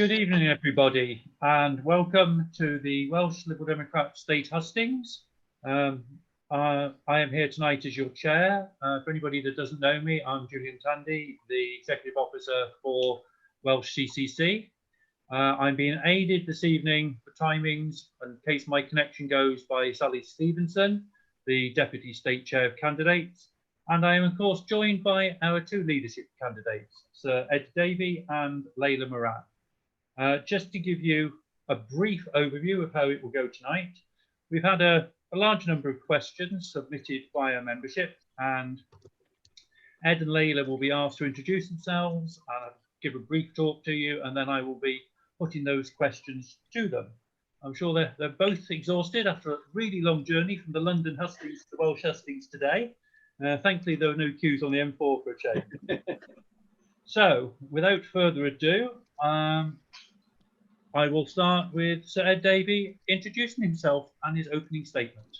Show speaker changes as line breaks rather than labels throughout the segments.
Good evening, everybody, and welcome to the Welsh Liberal Democrat State Hustings. I am here tonight as your chair. For anybody that doesn't know me, I'm Julian Tandy, the Executive Officer for Welsh CCC. I'm being aided this evening for timings, in case my connection goes, by Sally Stevenson, the Deputy State Chair of Candidates. And I am, of course, joined by our two leadership candidates, Sir Ed Davey and Layla Moran. Just to give you a brief overview of how it will go tonight, we've had a large number of questions submitted via membership, and Ed and Layla will be asked to introduce themselves and give a brief talk to you, and then I will be putting those questions to them. I'm sure they're both exhausted after a really long journey from the London Hustings to the Welsh Hustings today. Thankfully, there were no queues on the M4 for a change. So, without further ado, I will start with Sir Ed Davey introducing himself and his opening statement.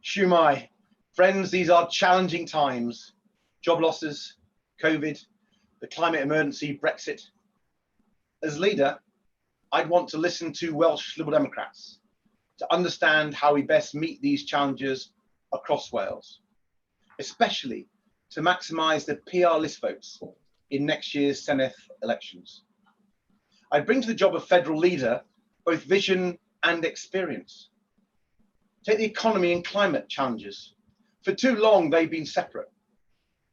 Shumai, friends, these are challenging times. Job losses, COVID, the climate emergency, Brexit. As leader, I'd want to listen to Welsh Liberal Democrats to understand how we best meet these challenges across Wales, especially to maximise the PR list votes in next year's Senedd elections. I bring to the job of federal leader both vision and experience. Take the economy and climate challenges. For too long, they've been separate.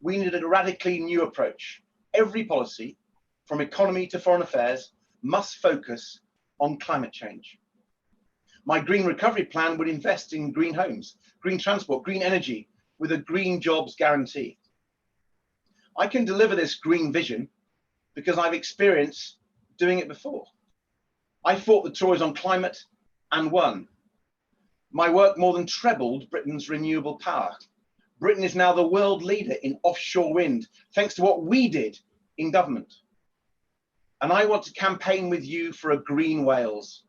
We needed a radically new approach. Every policy, from economy to foreign affairs, must focus on climate change. My green recovery plan would invest in green homes, green transport, green energy, with a green jobs guarantee. I can deliver this green vision because I've experienced doing it before. I fought the Tories on climate and won. My work more than trebled Britain's renewable power. Britain is now the world leader in offshore wind, thanks to what we did in government. And I want to campaign with you for a green Wales,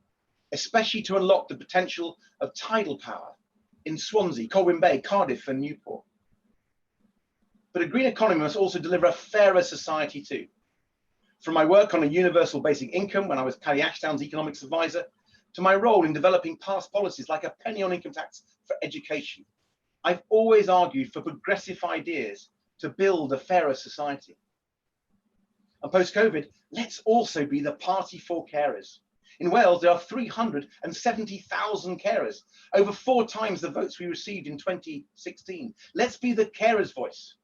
especially to unlock the potential of tidal power in Swansea, Colwyn Bay, Cardiff and Newport. But a green economy must also deliver a fairer society too. From my work on a universal basic income when I was Paddy Ashdown's economics advisor, to my role in developing past policies like a penny on income tax for education, I've always argued for progressive ideas to build a fairer society. And post-COVID, let's also be the party for carers. In Wales, there are 370,000 carers, over 4 times the votes we received in 2016. Let's be the carers' voice.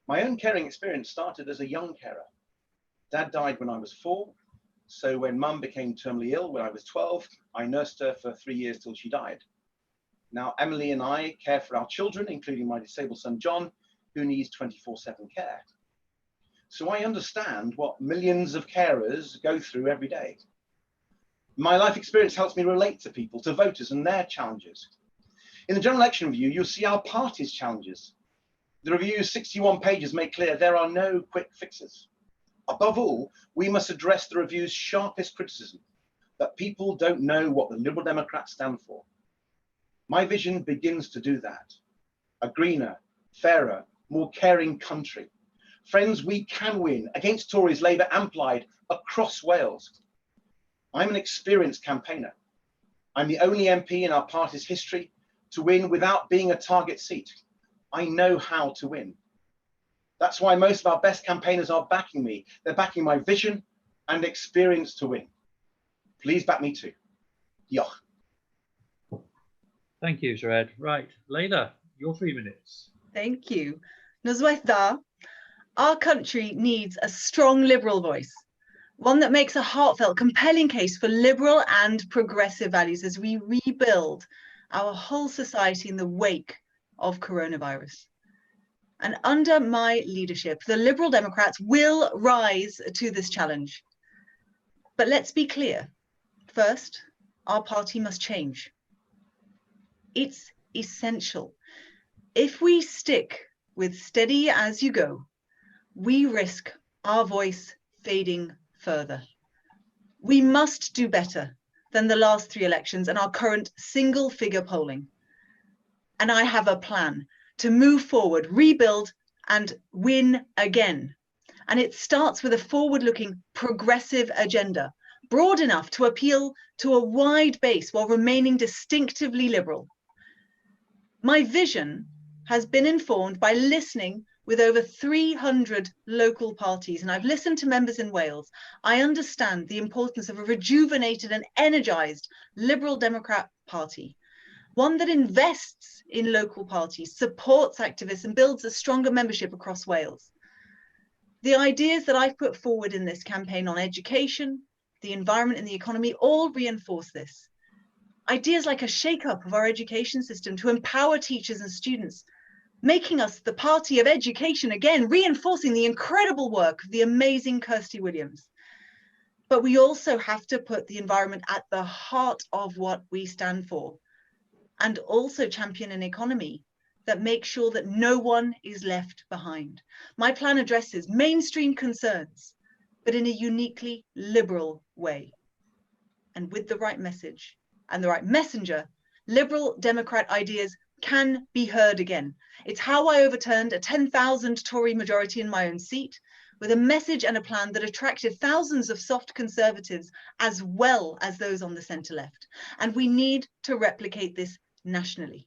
My own caring experience started as a young carer. Dad died when I was 4, so when Mum became terminally ill when I was 12, I nursed her for 3 years till she died. Now Emily and I care for our children, including my disabled son John, who needs 24/7 care. So I understand what millions of carers go through every day. My life experience helps me relate to people, to voters and their challenges. In the general election review, you'll see our party's challenges. The review's 61 pages make clear there are no quick fixes. Above all, we must address the review's sharpest criticism, that people don't know what the Liberal Democrats stand for. My vision begins to do that. A greener, fairer, more caring country. Friends, we can win against Tories, Labour and Plaid across Wales. I'm an experienced campaigner. I'm the only MP in our party's history to win without being a target seat. I know how to win. That's why most of our best campaigners are backing me. They're backing my vision and experience to win. Please back me too. Diolch.
Thank you, Sir Ed. Right, Layla, your 3 minutes.
Thank you. Noswaith da. Our country needs a strong Liberal voice, one that makes a heartfelt, compelling case for liberal and progressive values as we rebuild our whole society in the wake of coronavirus. And under my leadership, the Liberal Democrats will rise to this challenge. But let's be clear. First, our party must change. It's essential. If we stick with steady as you go, we risk our voice fading further. We must do better than the last 3 elections and our current single-figure polling. And I have a plan to move forward, rebuild and win again. And it starts with a forward-looking progressive agenda, broad enough to appeal to a wide base while remaining distinctively liberal. My vision has been informed by listening with over 300 local parties, and I've listened to members in Wales. I understand the importance of a rejuvenated and energized Liberal Democrat Party, one that invests in local parties, supports activists, and builds a stronger membership across Wales. The ideas that I've put forward in this campaign on education, the environment and the economy all reinforce this. Ideas like a shake-up of our education system to empower teachers and students, making us the party of education again, reinforcing the incredible work of the amazing Kirsty Williams. But we also have to put the environment at the heart of what we stand for, and also champion an economy that makes sure that no one is left behind. My plan addresses mainstream concerns, but in a uniquely liberal way. And with the right message and the right messenger, Liberal Democrat ideas can be heard again. It's how I overturned a 10,000 Tory majority in my own seat, with a message and a plan that attracted thousands of soft conservatives as well as those on the centre left. And we need to replicate this nationally.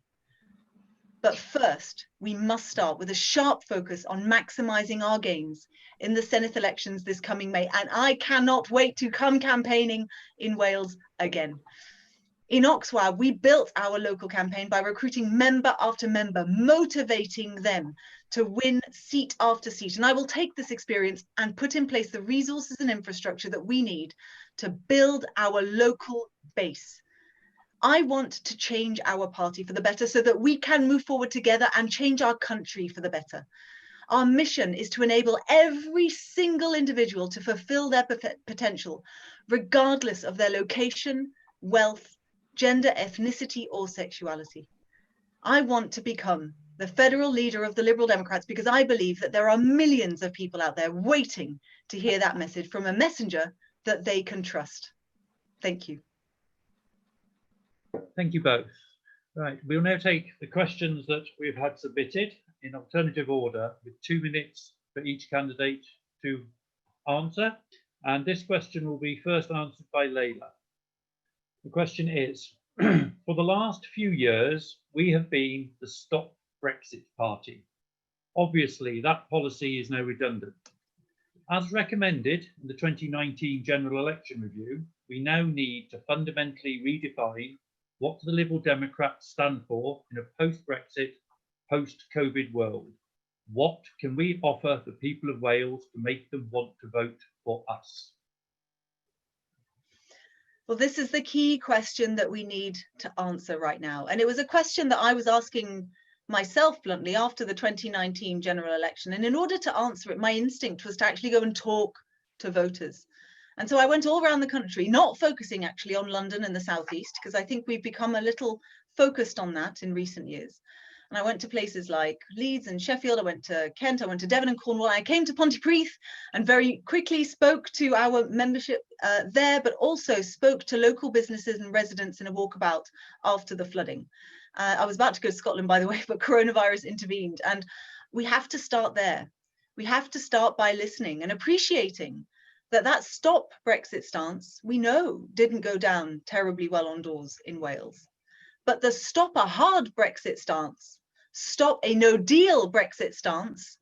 But first, we must start with a sharp focus on maximising our gains in the Senedd elections this coming May. And I cannot wait to come campaigning in Wales again. In Oxford, we built our local campaign by recruiting member after member, motivating them to win seat after seat. And I will take this experience and put in place the resources and infrastructure that we need to build our local base. I want to change our party for the better so that we can move forward together and change our country for the better. Our mission is to enable every single individual to fulfill their potential, regardless of their location, wealth, gender, ethnicity, or sexuality. I want to become the federal leader of the Liberal Democrats because I believe that there are millions of people out there waiting to hear that message from a messenger that they can trust. Thank you.
Thank you both. Right, we'll now take the questions that we've had submitted in alternative order with 2 minutes for each candidate to answer. And this question will be first answered by Leila. The question is, for the last few years, we have been the Stop Brexit Party. Obviously, that policy is now redundant. As recommended in the 2019 General Election Review, we now need to fundamentally redefine what the Liberal Democrats stand for in a post-Brexit, post-COVID world. What can we offer the people of Wales to make them want to vote for us?
Well, this is the key question that we need to answer right now. And it was a question that I was asking myself bluntly after the 2019 general election. And in order to answer it, my instinct was to actually go and talk to voters. And so I went all around the country, not focusing actually on London and the southeast, because I think we've become a little focused on that in recent years. And I went to places like Leeds and Sheffield, I went to Kent, I went to Devon and Cornwall, I came to Pontypridd and very quickly spoke to our membership there, but also spoke to local businesses and residents in a walkabout after the flooding. I was about to go to Scotland, by the way, but coronavirus intervened. And we have to start there. We have to start by listening and appreciating that Stop Brexit stance, we know, didn't go down terribly well on doors in Wales. But the Stop a Hard Brexit stance, Stop a No Deal Brexit stance,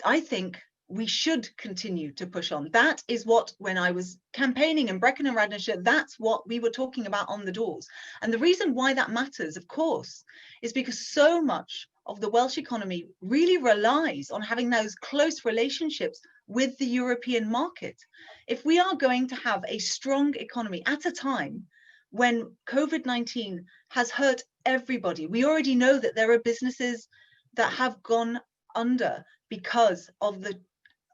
I think we should continue to push on. That is what, when I was campaigning in Brecon and Radnorshire, that's what we were talking about on the doors. And the reason why that matters, of course, is because so much of the Welsh economy really relies on having those close relationships with the European market. If we are going to have a strong economy at a time when COVID-19 has hurt everybody, we already know that there are businesses that have gone under because of the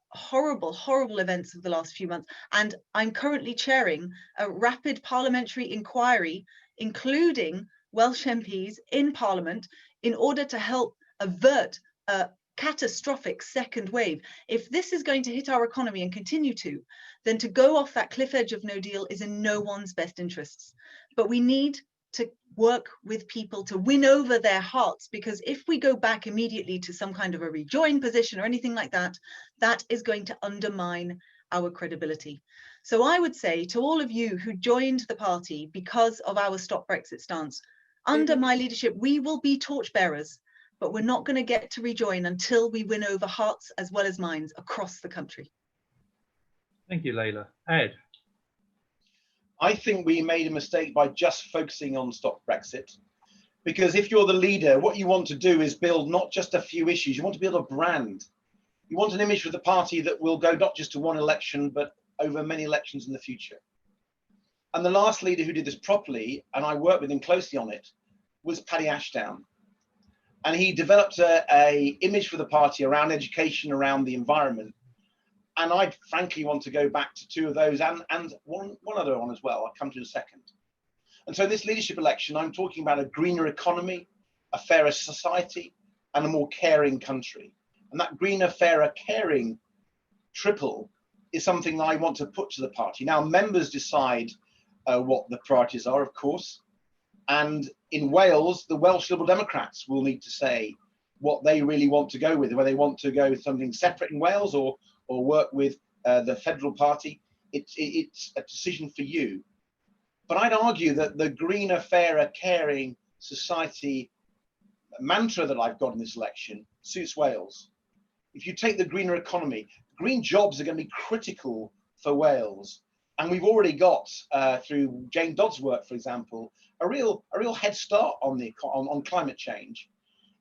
horrible events of the last few months. And I'm currently chairing a rapid parliamentary inquiry, including Welsh MPs in Parliament, in order to help avert a catastrophic second wave. If this is going to hit our economy and continue to, then to go off that cliff edge of no deal is in no one's best interests. But we need to work with people to win over their hearts, because if we go back immediately to some kind of a rejoin position or anything like that, that is going to undermine our credibility. So I would say to all of you who joined the party because of our Stop Brexit stance, under my leadership, we will be torchbearers, but we're not going to get to rejoin until we win over hearts as well as minds across the country.
Thank you, Layla. Ed.
I think we made a mistake by just focusing on Stop Brexit, because if you're the leader, what you want to do is build not just a few issues, you want to build a brand. You want an image for the party that will go not just to one election, but over many elections in the future. And the last leader who did this properly, and I worked with him closely on it, was Paddy Ashdown. And he developed a image for the party around education, around the environment. And I frankly want to go back to two of those and one other one as well. I'll come to in a second. And so this leadership election, I'm talking about a greener economy, a fairer society, and a more caring country. And that greener, fairer, caring triple is something that I want to put to the party. Now, members decide what the priorities are, of course. And in Wales, the Welsh Liberal Democrats will need to say what they really want to go with, whether they want to go with something separate in Wales or work with the federal party. It's a decision for you. But I'd argue that the greener, fairer, caring society mantra that I've got in this election suits Wales. If you take the greener economy, green jobs are going to be critical for Wales. And we've already got, through Jane Dodd's work, for example, a real head start on climate change.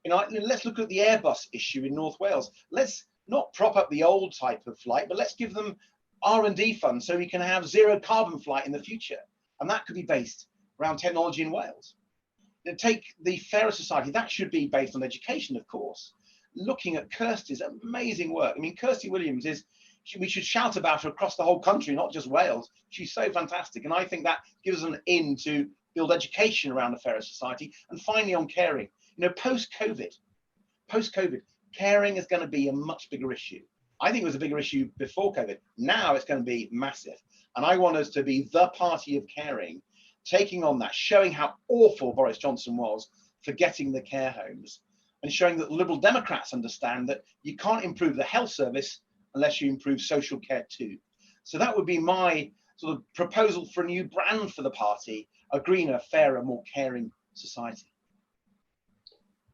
Let's look at the Airbus issue in North Wales. Let's not prop up the old type of flight, but let's give them R&D funds so we can have zero carbon flight in the future. And that could be based around technology in Wales. Take the fairer society, that should be based on education, of course. Looking at Kirsty's amazing work. I mean, Kirsty Williams we should shout about her across the whole country, not just Wales. She's so fantastic. And I think that gives us an in to build education around a fairer society. And finally, on caring, post-COVID, caring is going to be a much bigger issue. I think it was a bigger issue before COVID. Now it's going to be massive. And I want us to be the party of caring, taking on that, showing how awful Boris Johnson was for getting the care homes, and showing that Liberal Democrats understand that you can't improve the health service unless you improve social care too. So that would be my sort of proposal for a new brand for the party, a greener, fairer, more caring society.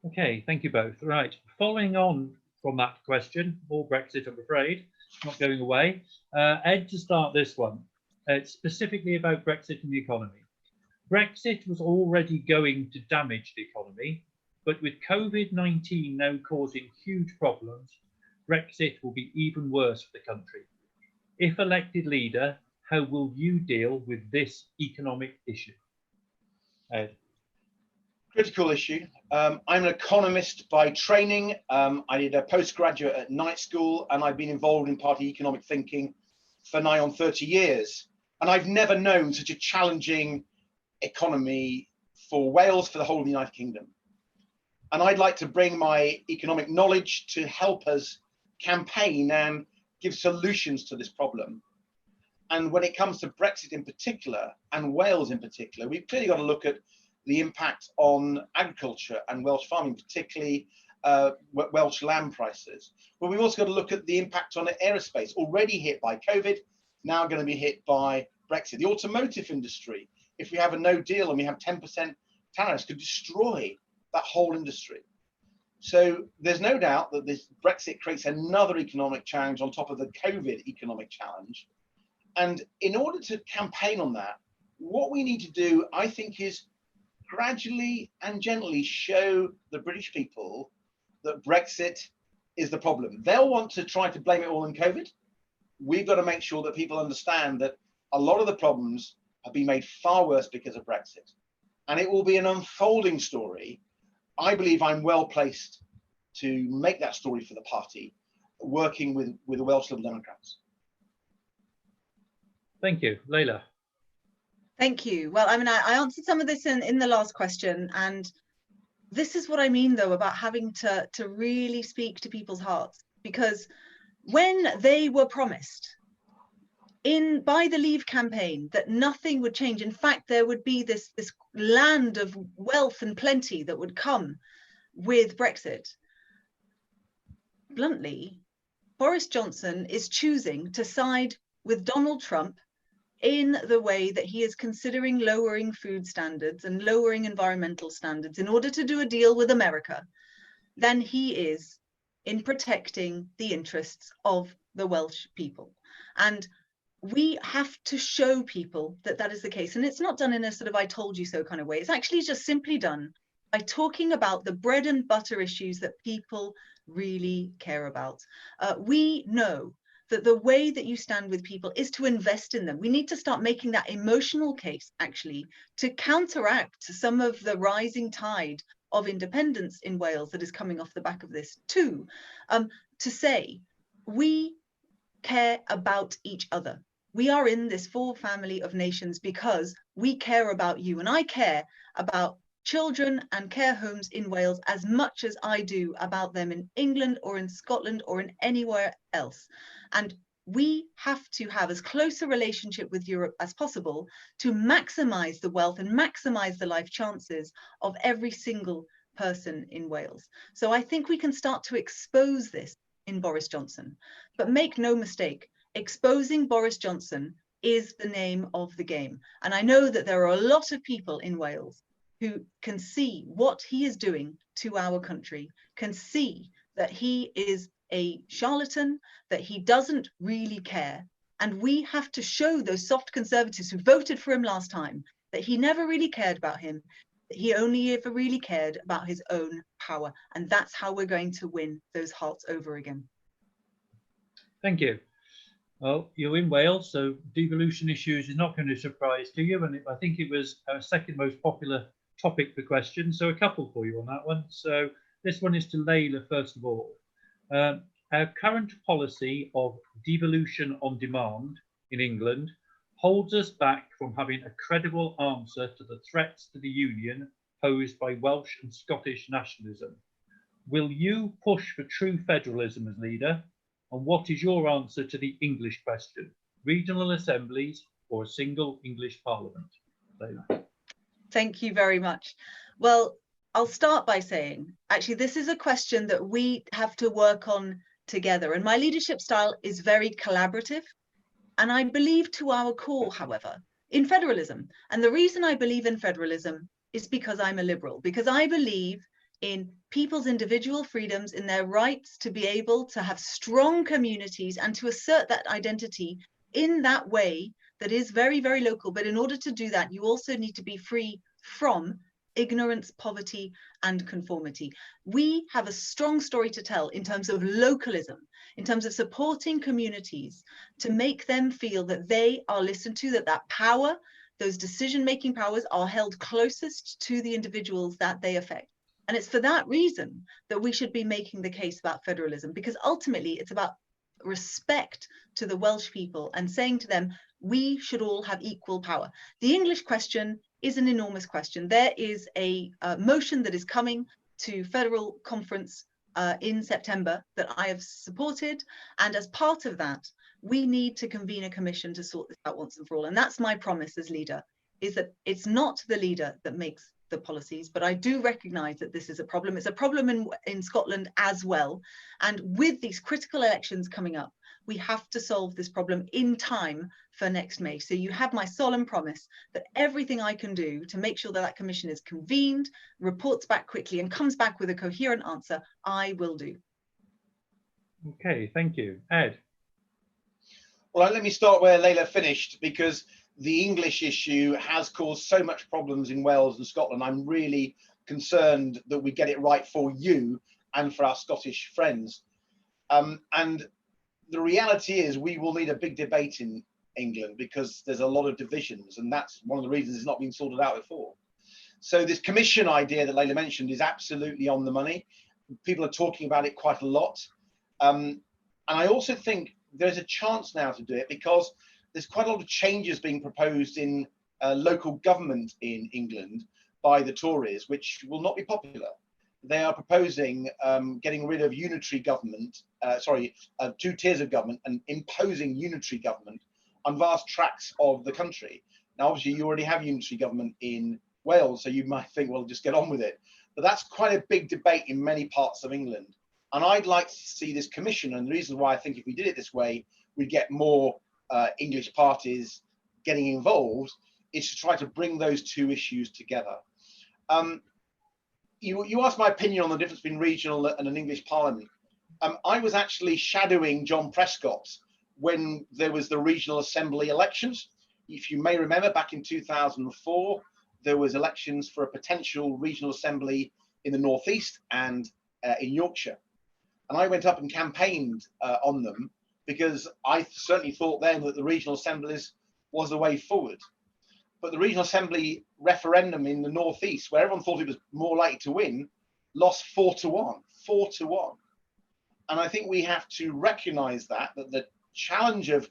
Okay, thank you both. Right, following on from that question, more Brexit, I'm afraid, not going away. Ed, to start this one, it's specifically about Brexit and the economy. Brexit was already going to damage the economy, but with COVID-19 now causing huge problems, Brexit will be even worse for the country. If elected leader, how will you deal with this economic issue? Ed.
Critical issue. I'm an economist by training. I did a postgraduate at night school, and I've been involved in party economic thinking for nigh on 30 years. And I've never known such a challenging economy for Wales, for the whole of the United Kingdom. And I'd like to bring my economic knowledge to help us campaign and give solutions to this problem. And when it comes to Brexit in particular, and Wales in particular, we've clearly got to look at the impact on agriculture and Welsh farming, particularly Welsh land prices. But we've also got to look at the impact on aerospace, already hit by COVID, now going to be hit by Brexit. The automotive industry, if we have a no deal and we have 10% tariffs, could destroy that whole industry. So there's no doubt that this Brexit creates another economic challenge on top of the COVID economic challenge. And in order to campaign on that, what we need to do, I think, is gradually and gently show the British people that Brexit is the problem. They'll want to try to blame it all on COVID. We've got to make sure that people understand that a lot of the problems have been made far worse because of Brexit. And it will be an unfolding story. I believe I'm well placed to make that story for the party, working with the Welsh Liberal Democrats.
Thank you. Layla.
Thank you. Well, I mean, I answered some of this in the last question, and this is what I mean, though, about having to really speak to people's hearts, because when they were promised by the Leave campaign that nothing would change. In fact, there would be this land of wealth and plenty that would come with Brexit. Bluntly, Boris Johnson is choosing to side with Donald Trump in the way that he is considering lowering food standards and lowering environmental standards in order to do a deal with America, than he is in protecting the interests of the Welsh people. And we have to show people that that is the case. And it's not done in a sort of I told you so kind of way. It's actually just simply done by talking about the bread and butter issues that people really care about. We know that the way that you stand with people is to invest in them. We need to start making that emotional case, actually, to counteract some of the rising tide of independence in Wales that is coming off the back of this too, to say we care about each other. We are in this full family of nations because we care about you, and I care about children and care homes in Wales as much as I do about them in England or in Scotland or in anywhere else. And we have to have as close a relationship with Europe as possible to maximize the wealth and maximize the life chances of every single person in Wales. So I think we can start to expose this in Boris Johnson, but make no mistake, exposing Boris Johnson is the name of the game. And I know that there are a lot of people in Wales who can see what he is doing to our country, can see that he is a charlatan, that he doesn't really care. And we have to show those soft conservatives who voted for him last time that he never really cared about him, that he only ever really cared about his own power. And that's how we're going to win those hearts over again.
Thank you. Well, you're in Wales, so devolution issues is not going to surprise to you. And I think it was our second most popular topic for questions. So a couple for you on that one. So this one is to Layla, first of all. Our current policy of devolution on demand in England holds us back from having a credible answer to the threats to the union posed by Welsh and Scottish nationalism. Will you push for true federalism as leader? And what is your answer to the English question? Regional assemblies or a single English parliament? Layla.
Thank you very much. Well, I'll start by saying, actually, this is a question that we have to work on together. And my leadership style is very collaborative. And I believe to our core, however, in federalism. And the reason I believe in federalism is because I'm a liberal, because I believe in people's individual freedoms, in their rights to be able to have strong communities and to assert that identity in that way that is very, very local. But in order to do that, you also need to be free from ignorance, poverty, and conformity. We have a strong story to tell in terms of localism, in terms of supporting communities to make them feel that they are listened to, that that power, those decision-making powers are held closest to the individuals that they affect. And it's for that reason that we should be making the case about federalism, because ultimately it's about respect to the Welsh people and saying to them, we should all have equal power. The English question is an enormous question. There is a motion that is coming to federal conference in September that I have supported. And as part of that, we need to convene a commission to sort this out once and for all. And that's my promise as leader, is that it's not the leader that makes the policies, but I do recognize that this is a problem. It's a problem in Scotland as well. And with these critical elections coming up, we have to solve this problem in time for next May. So you have my solemn promise that everything I can do to make sure that that commission is convened, reports back quickly, and comes back with a coherent answer, I will do.
Okay, thank you. Ed.
Well, let me start where Layla finished, because the English issue has caused so much problems in Wales and Scotland. I'm really concerned that we get it right for you and for our Scottish friends. And the reality is we will need a big debate in England because there's a lot of divisions, and that's one of the reasons it's not been sorted out before. So this commission idea that Layla mentioned is absolutely on the money. People are talking about it quite a lot. And I also think there's a chance now to do it because there's quite a lot of changes being proposed in local government in England by the Tories, which will not be popular. They are proposing getting rid of unitary government, two tiers of government, and imposing unitary government on vast tracts of the country. Now, obviously, you already have unitary government in Wales, so you might think, well, just get on with it. But that's quite a big debate in many parts of England. And I'd like to see this commission, and the reason why I think if we did it this way, we'd get more English parties getting involved, is to try to bring those two issues together. You asked my opinion on the difference between regional and an English parliament. I was actually shadowing John Prescott when there was the regional assembly elections. If you may remember, back in 2004, there was elections for a potential regional assembly in the northeast and in Yorkshire. And I went up and campaigned on them because I certainly thought then that the regional assemblies was the way forward. But the regional assembly referendum in the northeast, where everyone thought it was more likely to win, lost 4-1, 4-1. And I think we have to recognise that the challenge of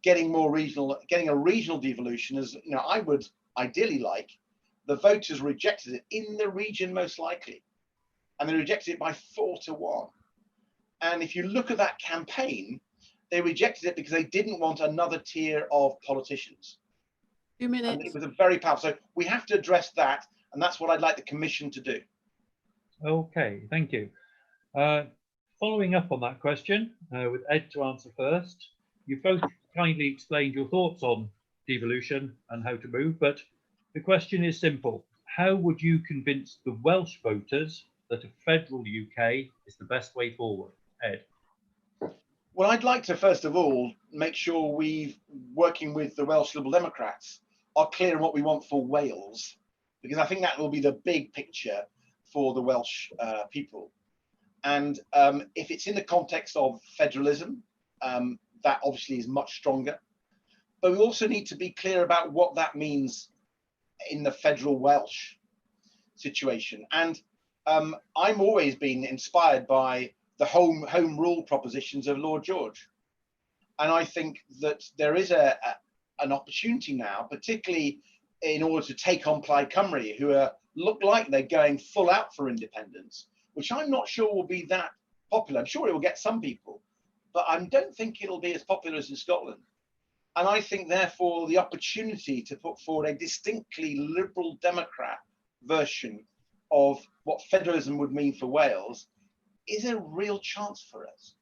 getting more regional, getting a regional devolution is, you know, I would ideally like, the voters rejected it in the region most likely, and they rejected it by 4-1. And if you look at that campaign, they rejected it because they didn't want another tier of politicians.
2 minutes.
And it was a very powerful. So we have to address that, and that's what I'd like the Commission to do.
Okay, thank you. Following up on that question, with Ed to answer first, you both kindly explained your thoughts on devolution and how to move, but the question is simple. How would you convince the Welsh voters that a federal UK is the best way forward? Ed?
Well, I'd like to, first of all, make sure we've, working with the Welsh Liberal Democrats, are clear on what we want for Wales, because I think that will be the big picture for the Welsh people. And if it's in the context of federalism, that obviously is much stronger. But we also need to be clear about what that means in the federal Welsh situation. And I'm always been inspired by the home rule propositions of Lord George. And I think that there is an opportunity now, particularly in order to take on Plaid Cymru, who look like they're going full out for independence, which I'm not sure will be that popular. I'm sure it will get some people, but I don't think it'll be as popular as in Scotland. And I think, therefore, the opportunity to put forward a distinctly Liberal Democrat version of what federalism would mean for Wales is a real chance for us.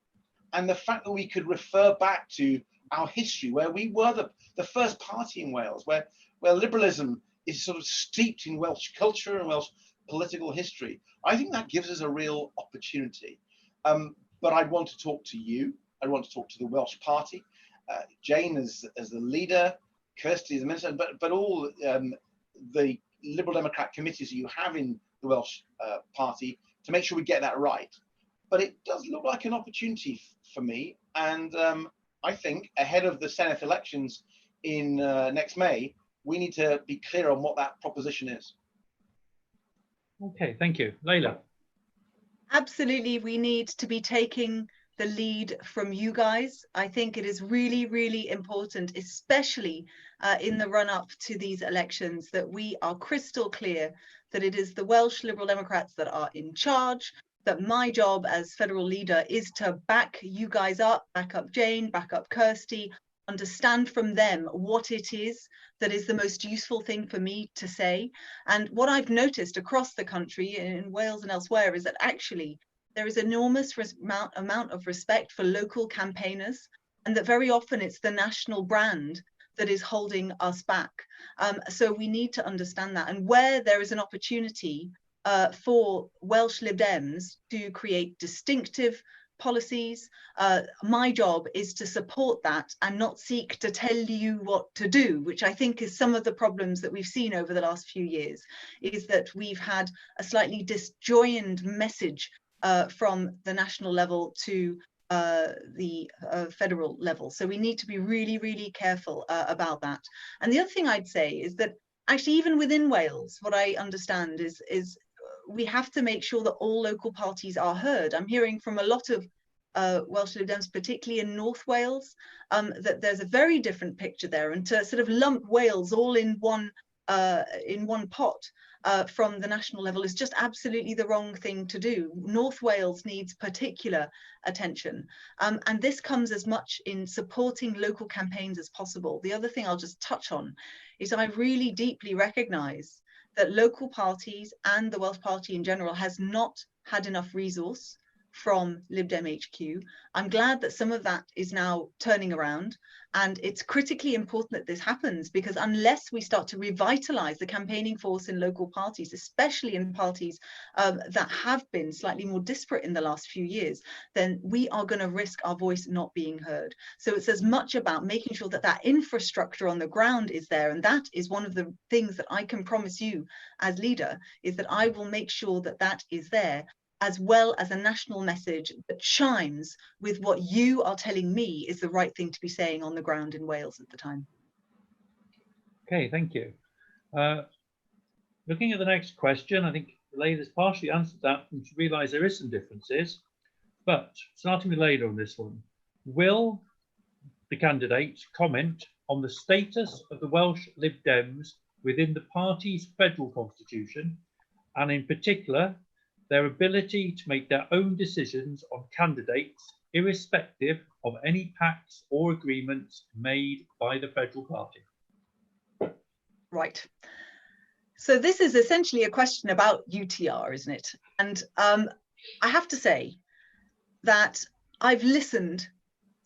And the fact that we could refer back to our history, where we were the first party in Wales, where liberalism is sort of steeped in Welsh culture and Welsh political history, I think that gives us a real opportunity. But I'd want to talk to you. I'd want to talk to the Welsh Party, Jane as the leader, Kirsty as the minister, but all the Liberal Democrat committees that you have in the Welsh Party to make sure we get that right. But it does look like an opportunity for me, and I think ahead of the Senedd elections in next May, we need to be clear on what that proposition is.
Okay, thank you. Leila?
Absolutely, we need to be taking the lead from you guys. I think it is really, really important, especially in the run-up to these elections, that we are crystal clear that it is the Welsh Liberal Democrats that are in charge, that my job as federal leader is to back you guys up, back up Jane, back up Kirsty, understand from them what it is that is the most useful thing for me to say. And what I've noticed across the country, in Wales and elsewhere, is that actually there is enormous amount of respect for local campaigners, and that very often it's the national brand that is holding us back. So we need to understand that. And where there is an opportunity for Welsh Lib Dems to create distinctive policies, my job is to support that and not seek to tell you what to do, which I think is some of the problems that we've seen over the last few years, is that we've had a slightly disjoined message from the national level to the federal level. So we need to be really, really careful about that. And the other thing I'd say is that actually even within Wales, what I understand is we have to make sure that all local parties are heard. I'm hearing from a lot of Welsh Lib Dems, particularly in North Wales, that there's a very different picture there, and to sort of lump Wales all in one pot from the national level is just absolutely the wrong thing to do. North Wales needs particular attention, and this comes as much in supporting local campaigns as possible. The other thing I'll just touch on is I really deeply recognise that local parties and the Welsh Party in general has not had enough resource from Lib Dem HQ. I'm glad that some of that is now turning around, and it's critically important that this happens, because unless we start to revitalise the campaigning force in local parties, especially in parties that have been slightly more disparate in the last few years, then we are going to risk our voice not being heard. So it's as much about making sure that that infrastructure on the ground is there, and that is one of the things that I can promise you as leader, is that I will make sure that that is there, as well as a national message that chimes with what you are telling me is the right thing to be saying on the ground in Wales at the time.
Okay, thank you. Looking at the next question, I think Leila's partially answered that, and she realised there is some differences. But starting with Leila on this one, will the candidate comment on the status of the Welsh Lib Dems within the party's federal constitution, and in particular, their ability to make their own decisions on candidates, irrespective of any pacts or agreements made by the federal party?
Right. So this is essentially a question about UTR, isn't it? And I have to say that I've listened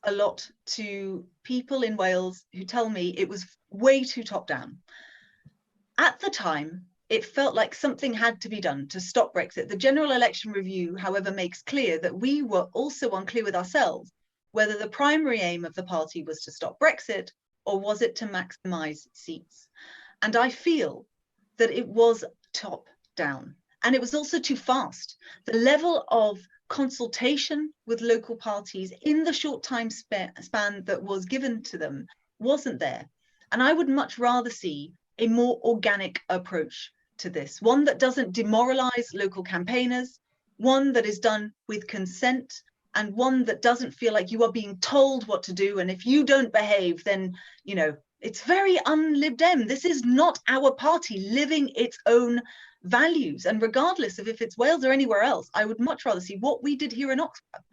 a lot to people in Wales who tell me it was way too top down. At the time, it felt like something had to be done to stop Brexit. The General Election Review, however, makes clear that we were also unclear with ourselves whether the primary aim of the party was to stop Brexit or was it to maximise seats. And I feel that it was top down, and it was also too fast. The level of consultation with local parties in the short time span that was given to them wasn't there. And I would much rather see a more organic approach to this, one that doesn't demoralize local campaigners, one that is done with consent, and one that doesn't feel like you are being told what to do, and if you don't behave, then, you know, it's very un-Lib Dem. This is not our party living its own values, and regardless of if it's Wales or anywhere else, I would much rather see what we did here in Oxford,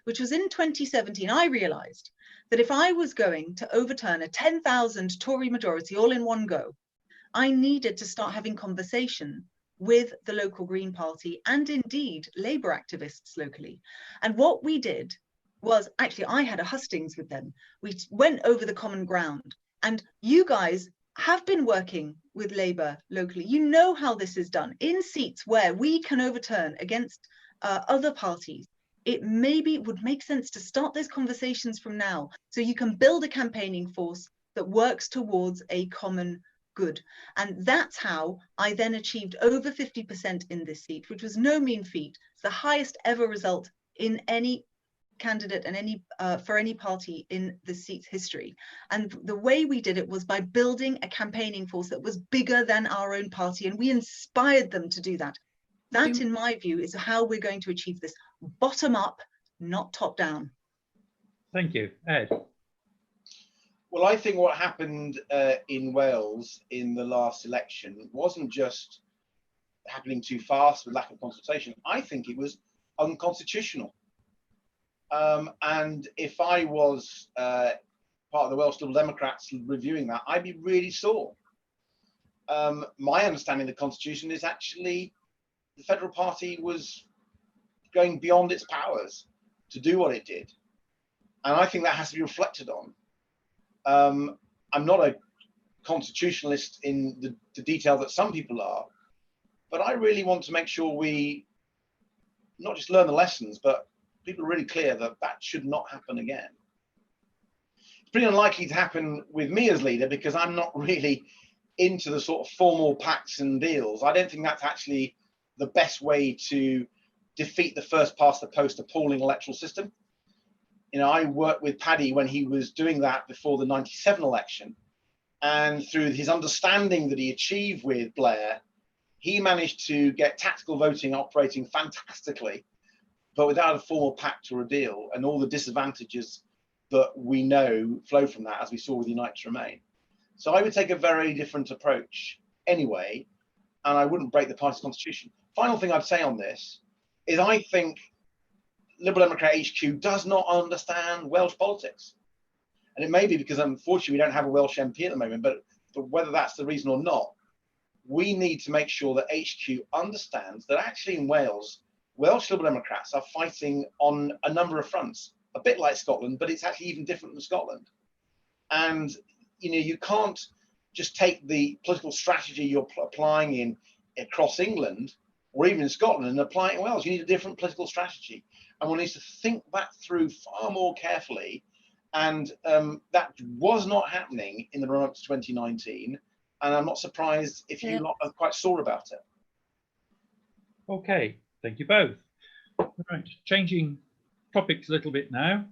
which was in 2017. I realised that if I was going to overturn a 10,000 Tory majority all in one go, I needed to start having conversation with the local Green Party and indeed Labour activists locally. And what we did was, actually, I had a hustings with them. We went over the common ground, and you guys have been working with Labour locally. You know how this is done in seats where we can overturn against other parties. It maybe would make sense to start those conversations from now, so you can build a campaigning force that works towards a common good. And that's how I then achieved over 50% in this seat, which was no mean feat. It's the highest ever result in any candidate and any for any party in the seat's history. And the way we did it was by building a campaigning force that was bigger than our own party, and we inspired them to do that. That, in my view, is how we're going to achieve this: bottom up, not top down.
Thank you. Ed?
Well, I think what happened in Wales in the last election wasn't just happening too fast with lack of consultation. I think it was unconstitutional. And if I was part of the Welsh Liberal Democrats reviewing that, I'd be really sore. My understanding of the Constitution is actually the Federal Party was going beyond its powers to do what it did. And I think that has to be reflected on. I'm not a constitutionalist in the detail that some people are, but I really want to make sure we not just learn the lessons, but people are really clear that that should not happen again. It's pretty unlikely to happen with me as leader, because I'm not really into the sort of formal pacts and deals. I don't think that's actually the best way to defeat the first past the post appalling electoral system. You know, I worked with Paddy when he was doing that before the 97 election, and through his understanding that he achieved with Blair, he managed to get tactical voting operating fantastically, but without a formal pact or a deal, and all the disadvantages that we know flow from that, as we saw with Unite to Remain. So I would take a very different approach anyway, and I wouldn't break the party's constitution. Final thing I'd say on this is I think Liberal Democrat HQ does not understand Welsh politics. And it may be because unfortunately we don't have a Welsh MP at the moment, but whether that's the reason or not, we need to make sure that HQ understands that actually in Wales, Welsh Liberal Democrats are fighting on a number of fronts, a bit like Scotland, but it's actually even different from Scotland. And you can't just take the political strategy you're applying in across England or even in Scotland and apply it in Wales. You need a different political strategy, and one needs to think that through far more carefully. And that was not happening in the run-up to 2019. And I'm not surprised if you lot are quite sore about it.
Okay, thank you both. Right, changing topics a little bit now.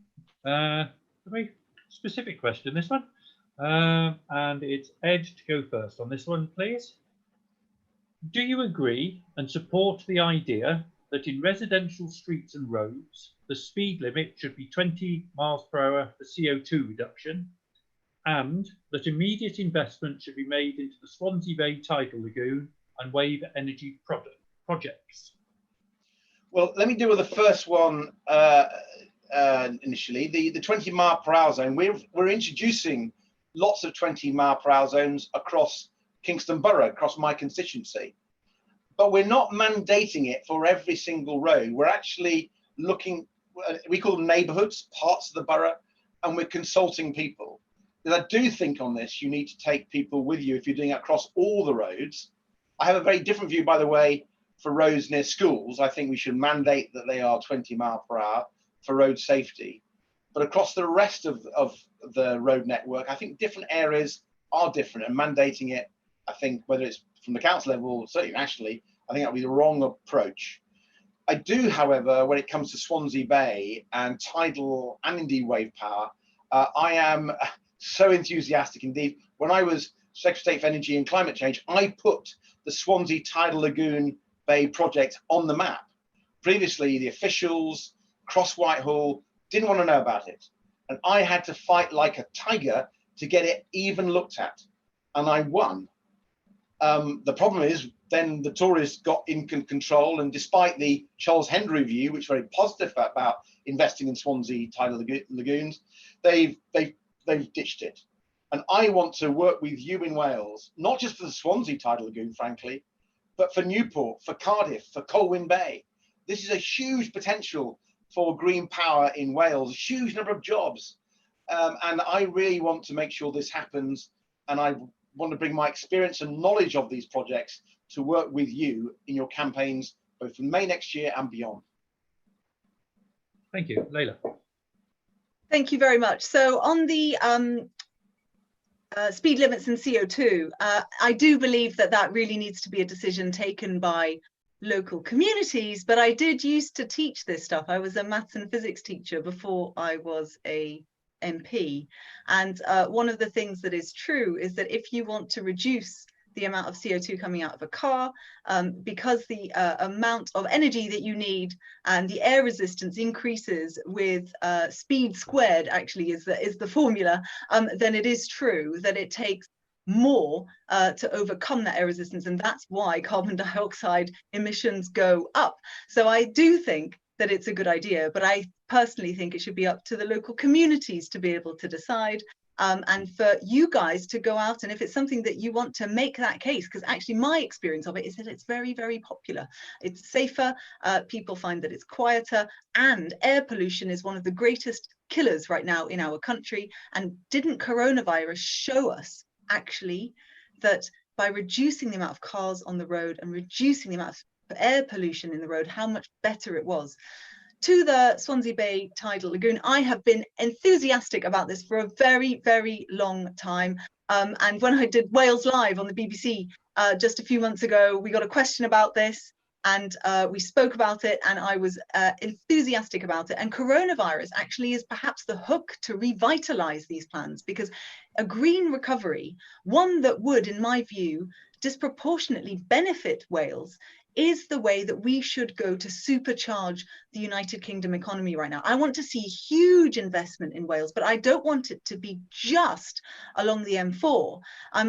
A very specific question, this one. And it's Ed to go first on this one, please. Do you agree and support the idea that in residential streets and roads, the speed limit should be 20 miles per hour for CO2 reduction, and that immediate investment should be made into the Swansea Bay tidal lagoon and wave energy projects?
Well, let me deal with the first one initially. The 20 mile per hour zone, we're introducing lots of 20 mile per hour zones across Kingston Borough, across my constituency. But we're not mandating it for every single road. We're actually looking, we call them neighbourhoods, parts of the borough, and we're consulting people. Because I do think on this, you need to take people with you if you're doing it across all the roads. I have a very different view, by the way, for roads near schools. I think we should mandate that they are 20 mile per hour for road safety. But across the rest of the road network, I think different areas are different, and mandating it, I think, whether it's from the council level or certainly nationally, I think that would be the wrong approach. I do, however, when it comes to Swansea Bay and tidal and indeed wave power, I am so enthusiastic indeed. When I was Secretary of State for Energy and Climate Change, I put the Swansea Tidal Lagoon Bay project on the map. Previously, the officials, Cross Whitehall, didn't want to know about it. And I had to fight like a tiger to get it even looked at. And I won. The problem is then the Tories got in control, and despite the Charles Hendry review, which is very positive about investing in Swansea tidal lagoons, they've ditched it. And I want to work with you in Wales, not just for the Swansea tidal lagoon, frankly, but for Newport, for Cardiff, for Colwyn Bay. This is a huge potential for green power in Wales, a huge number of jobs. And I really want to make sure this happens. And I want to bring my experience and knowledge of these projects to work with you in your campaigns, both in May next year and beyond.
Thank you. Leila.
Thank you very much. So on the speed limits and CO2, I do believe that really needs to be a decision taken by local communities, but I did used to teach this stuff. I was a maths and physics teacher before I was a MP. And one of the things that is true is that if you want to reduce the amount of CO2 coming out of a car, because the amount of energy that you need and the air resistance increases with speed squared, actually is the formula, then it is true that it takes more to overcome that air resistance, and that's why carbon dioxide emissions go up. So I do think that it's a good idea, but I personally think it should be up to the local communities to be able to decide, and for you guys to go out, and if it's something that you want to make that case, because actually my experience of it is that it's very, very popular. It's safer, people find that it's quieter, and air pollution is one of the greatest killers right now in our country. And didn't coronavirus show us actually that by reducing the amount of cars on the road and reducing the amount of air pollution in the road, how much better it was? To the Swansea Bay tidal lagoon, I have been enthusiastic about this for a very, very long time. And when I did Wales Live on the BBC just a few months ago, we got a question about this, and we spoke about it, and I was enthusiastic about it. And coronavirus actually is perhaps the hook to revitalize these plans, because a green recovery, one that would, in my view, disproportionately benefit Wales, is the way that we should go to supercharge the United Kingdom economy right now. I want to see huge investment in Wales, but I don't want it to be just along the M4. I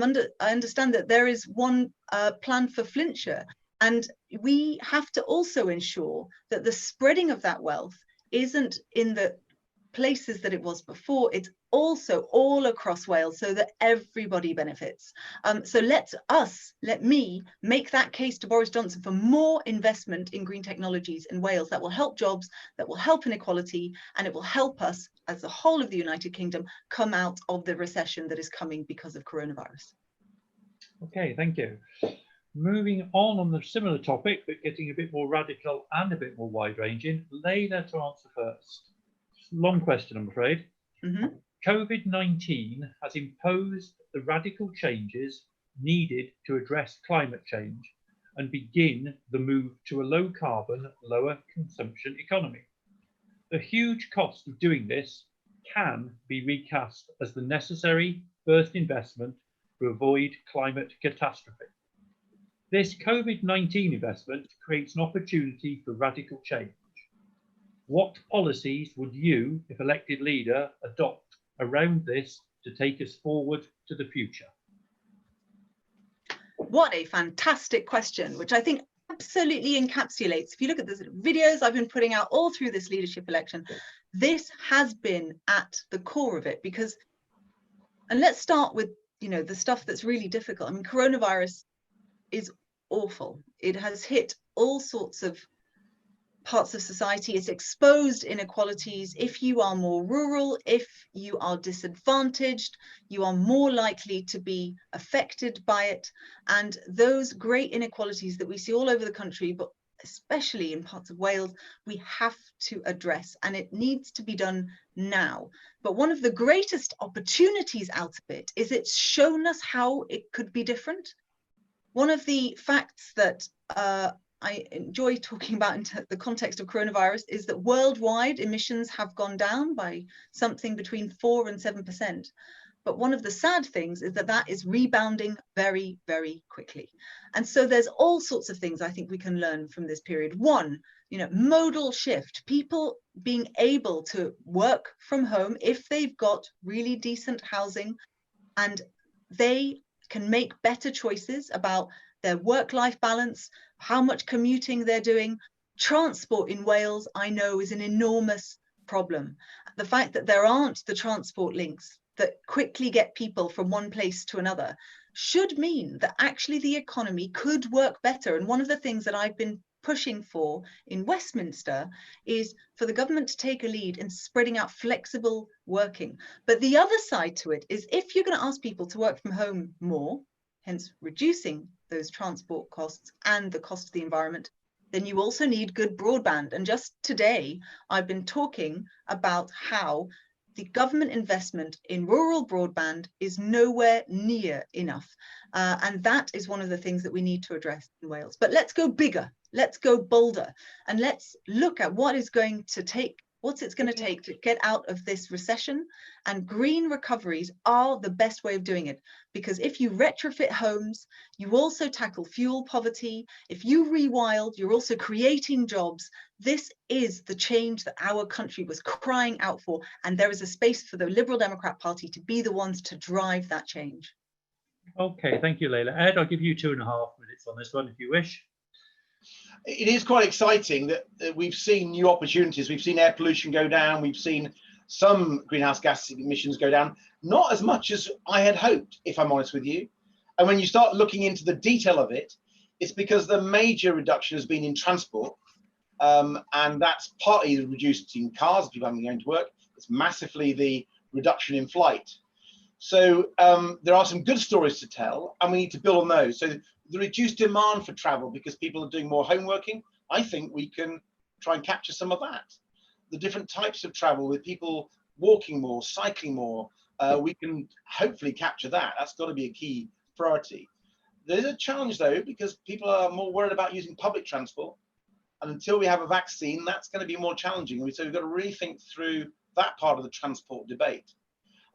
understand that there is one plan for Flintshire, and we have to also ensure that the spreading of that wealth isn't in the places that it was before, it's also all across Wales so that everybody benefits. So let me make that case to Boris Johnson for more investment in green technologies in Wales that will help jobs, that will help inequality, and it will help us as the whole of the United Kingdom come out of the recession that is coming because of coronavirus.
Okay, thank you. Moving on the similar topic, but getting a bit more radical and a bit more wide-ranging, Leila to answer first. Long question, I'm afraid.
Mm-hmm.
COVID-19 has imposed the radical changes needed to address climate change and begin the move to a low carbon, lower consumption economy. The huge cost of doing this can be recast as the necessary first investment to avoid climate catastrophe. This COVID-19 investment creates an opportunity for radical change. What policies would you, if elected leader, adopt around this to take us forward to the future?
What a fantastic question, which I think absolutely encapsulates. If you look at the videos I've been putting out all through this leadership election, this has been at the core of it. Because, and let's start with, the stuff that's really difficult. I mean, coronavirus is awful. It has hit all sorts of parts of society. It's exposed inequalities. If you are more rural, if you are disadvantaged, you are more likely to be affected by it. And those great inequalities that we see all over the country, but especially in parts of Wales, we have to address, and it needs to be done now. But one of the greatest opportunities out of it is it's shown us how it could be different. One of the facts that I enjoy talking about in the context of coronavirus is that worldwide emissions have gone down by something between 4 and 7%. But one of the sad things is that that is rebounding very, very quickly. And so there's all sorts of things I think we can learn from this period. One, modal shift, people being able to work from home if they've got really decent housing, and they can make better choices about their work-life balance, how much commuting they're doing. Transport in Wales, I know, is an enormous problem. The fact that there aren't the transport links that quickly get people from one place to another should mean that actually the economy could work better. And one of the things that I've been pushing for in Westminster is for the government to take a lead in spreading out flexible working. But the other side to it is, if you're going to ask people to work from home more, hence reducing those transport costs and the cost of the environment, then you also need good broadband. And just today, I've been talking about how the government investment in rural broadband is nowhere near enough. And that is one of the things that we need to address in Wales. But let's go bigger, let's go bolder, and let's look at what's it's going to take to get out of this recession. And green recoveries are the best way of doing it, because if you retrofit homes, you also tackle fuel poverty. If you rewild, you're also creating jobs. This is the change that our country was crying out for, and there is a space for the Liberal Democrat Party to be the ones to drive that change.
Okay, thank you, Leila. Ed, I'll give you 2.5 minutes on this one if you wish.
It is quite exciting that we've seen new opportunities. We've seen air pollution go down. We've seen some greenhouse gas emissions go down, not as much as I had hoped, if I'm honest with you. And when you start looking into the detail of it, it's because the major reduction has been in transport. And that's partly reduced in cars, people haven't been going to work. It's massively the reduction in flight. So there are some good stories to tell, and we need to build on those. So the reduced demand for travel because people are doing more home working, I think we can try and capture some of that. The different types of travel with people walking more, cycling more, we can hopefully capture that. That's got to be a key priority. There's a challenge though, because people are more worried about using public transport. And until we have a vaccine, that's going to be more challenging. So we've got to really think through that part of the transport debate.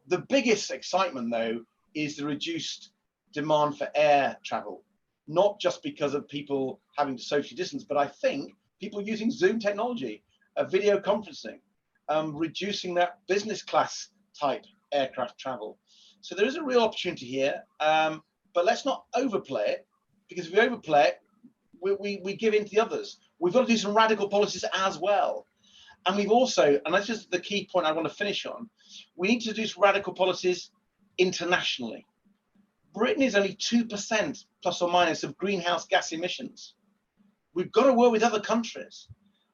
The biggest excitement though is the reduced demand for air travel. not just because of people having to socially distance, but I think people using Zoom technology, video conferencing, reducing that business class type aircraft travel. So there is a real opportunity here, but let's not overplay it, because if we overplay it, we give in to the others. We've got to do some radical policies as well. And we've also, and that's just the key point I want to finish on, we need to do some radical policies internationally. Britain is only 2% plus or minus of greenhouse gas emissions. We've got to work with other countries.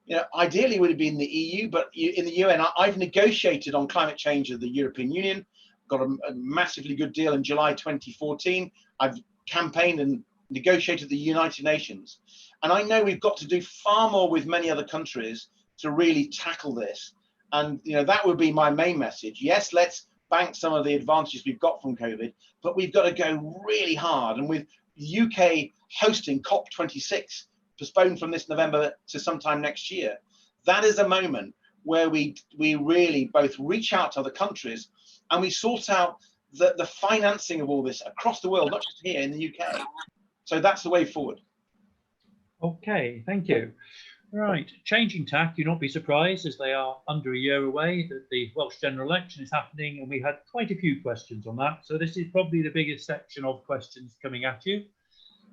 You know, ideally would it be in the EU, but in the UN, I've negotiated on climate change of the European Union, got a massively good deal in July 2014. I've campaigned and negotiated the United Nations. And I know we've got to do far more with many other countries to really tackle this. And, you know, that would be my main message. Yes, let's bank some of the advantages we've got from COVID, but we've got to go really hard. And with UK hosting COP26, postponed from this November to sometime next year, that is a moment where we really both reach out to other countries and we sort out the financing of all this across the world, not just here in the UK. So that's the way forward.
Okay, thank you. Right, changing tack, you'll not be surprised as they are under a year away that the Welsh general election is happening, and we had quite a few questions on that. So this is probably the biggest section of questions coming at you.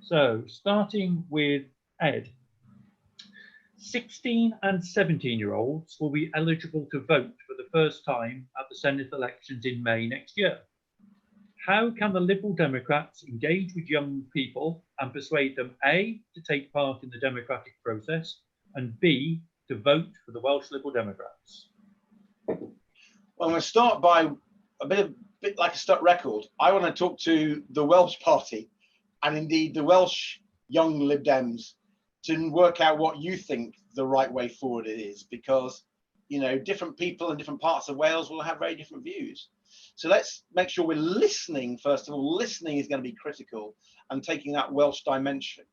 So starting with Ed. 16 and 17-year-olds will be eligible to vote for the first time at the Senate elections in May next year. How can the Liberal Democrats engage with young people and persuade them, A, to take part in the democratic process, and B, to vote for the Welsh Liberal Democrats?
Well, I'm going to start by a bit like a stuck record. I want to talk to the Welsh Party and indeed the Welsh young Lib Dems to work out what you think the right way forward it is, because, you know, different people in different parts of Wales will have very different views. So let's make sure we're listening. First of all, listening is going to be critical, and taking that Welsh dimension.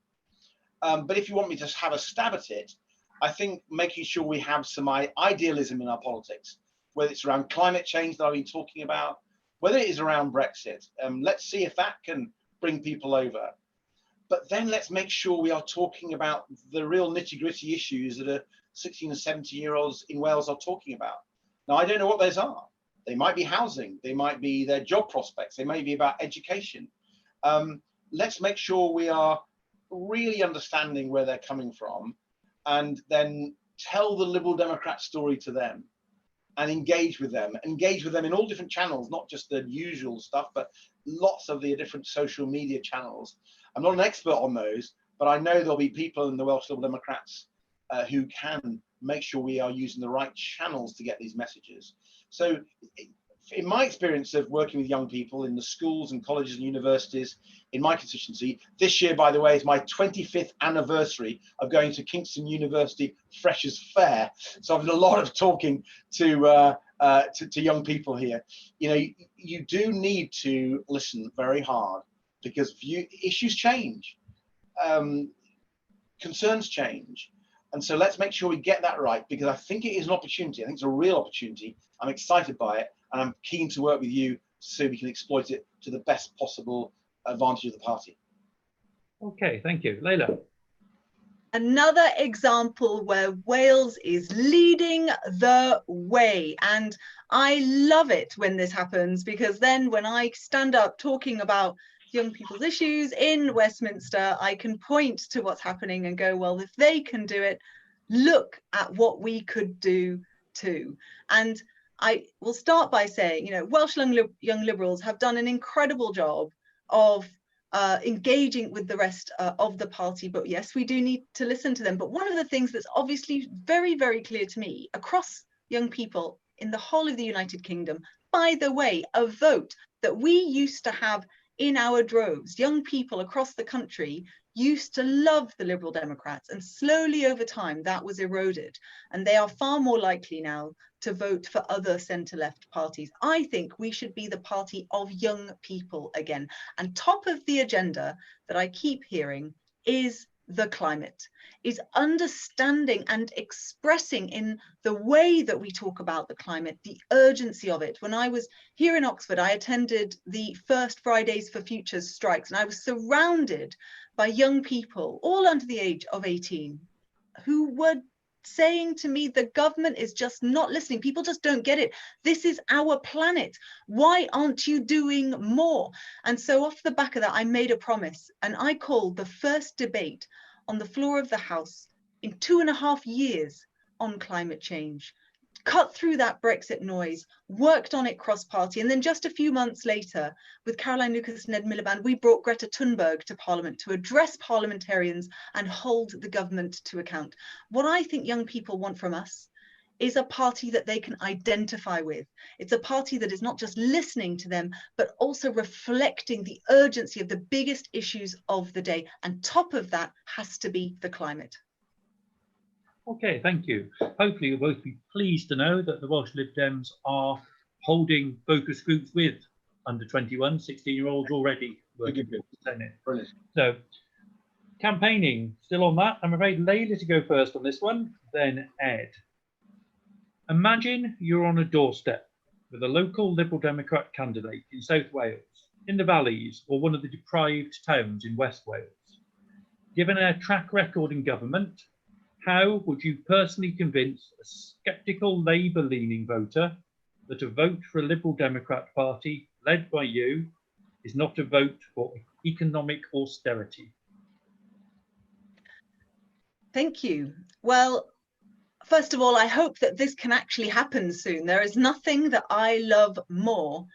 But if you want me to have a stab at it, I think making sure we have some idealism in our politics, whether it's around climate change that I've been talking about, whether it is around Brexit. Let's see if that can bring people over. But then let's make sure we are talking about the real nitty-gritty issues that a 16 and 17-year-olds in Wales are talking about. Now, I don't know what those are. They might be housing, they might be their job prospects, they may be about education. Let's make sure we are really understanding where they're coming from, and then tell the Liberal Democrat story to them and engage with them in all different channels, not just the usual stuff, but lots of the different social media channels. I'm not an expert on those, but I know there'll be people in the Welsh Liberal Democrats who can make sure we are using the right channels to get these messages. So in my experience of working with young people in the schools and colleges and universities in my constituency, this year, by the way, is my 25th anniversary of going to Kingston University Freshers' Fair. So I've done a lot of talking to young people here. You know, you do need to listen very hard, because issues change, concerns change. And so let's make sure we get that right, because I think it is an opportunity. I think it's a real opportunity. I'm excited by it, and I'm keen to work with you so we can exploit it to the best possible advantage of the party.
Okay, thank you. Leila.
Another example where Wales is leading the way. And I love it when this happens, because then when I stand up talking about young people's issues in Westminster, I can point to what's happening and go, well, if they can do it, look at what we could do too. And I will start by saying, you know, Welsh young Liberals have done an incredible job of engaging with the rest of the party, but yes, we do need to listen to them. But one of the things that's obviously very, very clear to me across young people in the whole of the United Kingdom, by the way, a vote that we used to have in our droves, young people across the country used to love the Liberal Democrats, and slowly over time that was eroded, and they are far more likely now to vote for other centre-left parties. I think we should be the party of young people again. And top of the agenda that I keep hearing is the climate, is understanding and expressing in the way that we talk about the climate, the urgency of it. When I was here in Oxford, I attended the first Fridays for Futures strikes, and I was surrounded by young people, all under the age of 18, who were saying to me, the government is just not listening. People just don't get it. This is our planet. Why aren't you doing more? And so off the back of that, I made a promise, and I called the first debate on the floor of the House in 2.5 years on climate change, cut through that Brexit noise, worked on it cross-party, and then just a few months later, with Caroline Lucas and Ed Miliband, we brought Greta Thunberg to Parliament to address parliamentarians and hold the government to account. What I think young people want from us is a party that they can identify with. It's a party that is not just listening to them, but also reflecting the urgency of the biggest issues of the day. And top of that has to be the climate.
Okay, thank you. Hopefully you'll both be pleased to know that the Welsh Lib Dems are holding focus groups with under 21, 16-year-olds already working with the Senate.
Brilliant.
So, campaigning, still on that. I'm afraid Layla to go first on this one, then Ed. Imagine you're on a doorstep with a local Liberal Democrat candidate in South Wales, in the Valleys, or one of the deprived towns in West Wales. Given a track record in government, how would you personally convince a sceptical Labour-leaning voter that a vote for a Liberal Democrat Party led by you is not a vote for economic austerity?
Thank you. Well, first of all, I hope that this can actually happen soon. There is nothing that I love more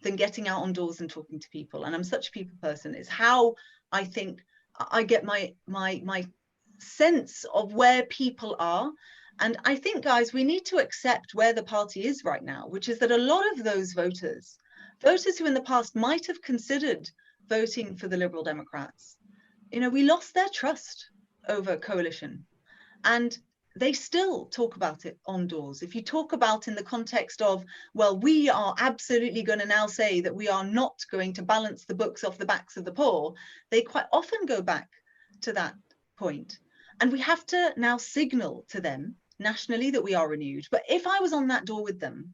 than getting out on doors and talking to people. And I'm such a people person. It's how I think I get my sense of where people are. And I think, guys, we need to accept where the party is right now, which is that a lot of those voters who in the past might have considered voting for the Liberal Democrats, we lost their trust over coalition, and they still talk about it on doors. If you talk about in the context of, well, we are absolutely going to now say that we are not going to balance the books off the backs of the poor, they quite often go back to that point. And we have to now signal to them nationally that we are renewed. But if I was on that door with them,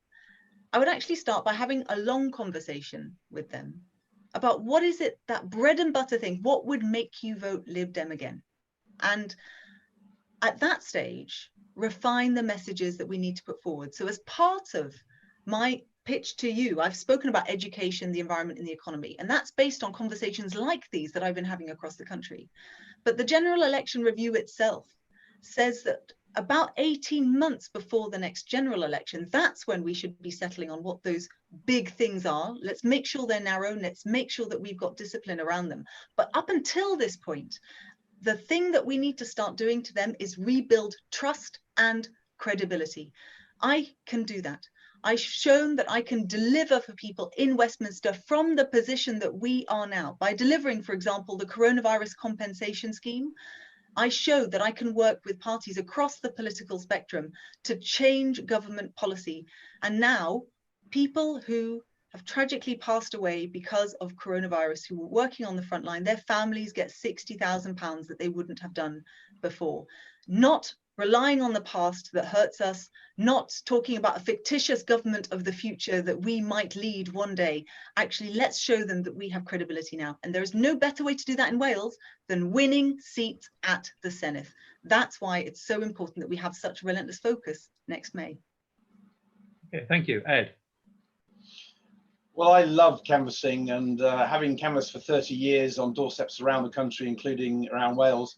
I would actually start by having a long conversation with them about what is it, that bread and butter thing, what would make you vote Lib Dem again? And at that stage, refine the messages that we need to put forward. So as part of my pitch to you, I've spoken about education, the environment, and the economy, and that's based on conversations like these that I've been having across the country. But the general election review itself says that about 18 months before the next general election, that's when we should be settling on what those big things are. Let's make sure they're narrow. Let's make sure that we've got discipline around them. But up until this point, the thing that we need to start doing to them is rebuild trust and credibility. I can do that. I've shown that I can deliver for people in Westminster from the position that we are now. By delivering, for example, the coronavirus compensation scheme, I showed that I can work with parties across the political spectrum to change government policy. And now people who have tragically passed away because of coronavirus, who were working on the front line, their families get £60,000 that they wouldn't have done before. Not relying on the past that hurts us, not talking about a fictitious government of the future that we might lead one day. Actually, let's show them that we have credibility now. And there is no better way to do that in Wales than winning seats at the Senedd. That's why it's so important that we have such relentless focus next May.
Okay, thank you. Ed.
Well, I love canvassing, and having canvassed for 30 years on doorsteps around the country, including around Wales,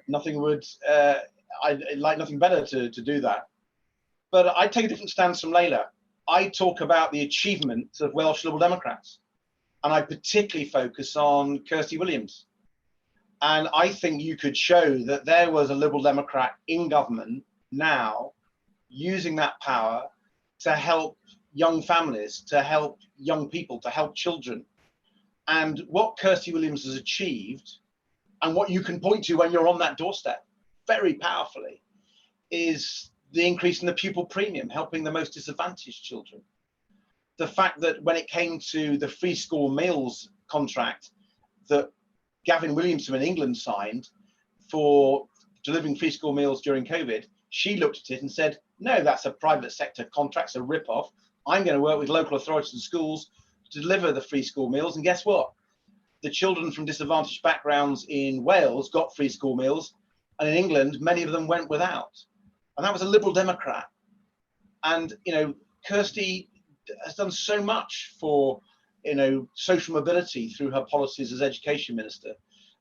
nothing would, I'd like nothing better to do that. But I take a different stance from Layla. I talk about the achievements of Welsh Liberal Democrats, and I particularly focus on Kirsty Williams. And I think you could show that there was a Liberal Democrat in government now using that power to help young families, to help young people, to help children. And what Kirsty Williams has achieved, and what you can point to when you're on that doorstep very powerfully, is the increase in the pupil premium, helping the most disadvantaged children. The fact that when it came to the free school meals contract that Gavin Williamson in England signed, for delivering free school meals during COVID, she looked at it and said, no, that's a private sector contract's a rip-off. I'm going to work with local authorities and schools to deliver the free school meals. And guess what? The children from disadvantaged backgrounds in Wales got free school meals, and in England, many of them went without. And that was a Liberal Democrat. And, you know, Kirsty has done so much for, you know, social mobility through her policies as education minister.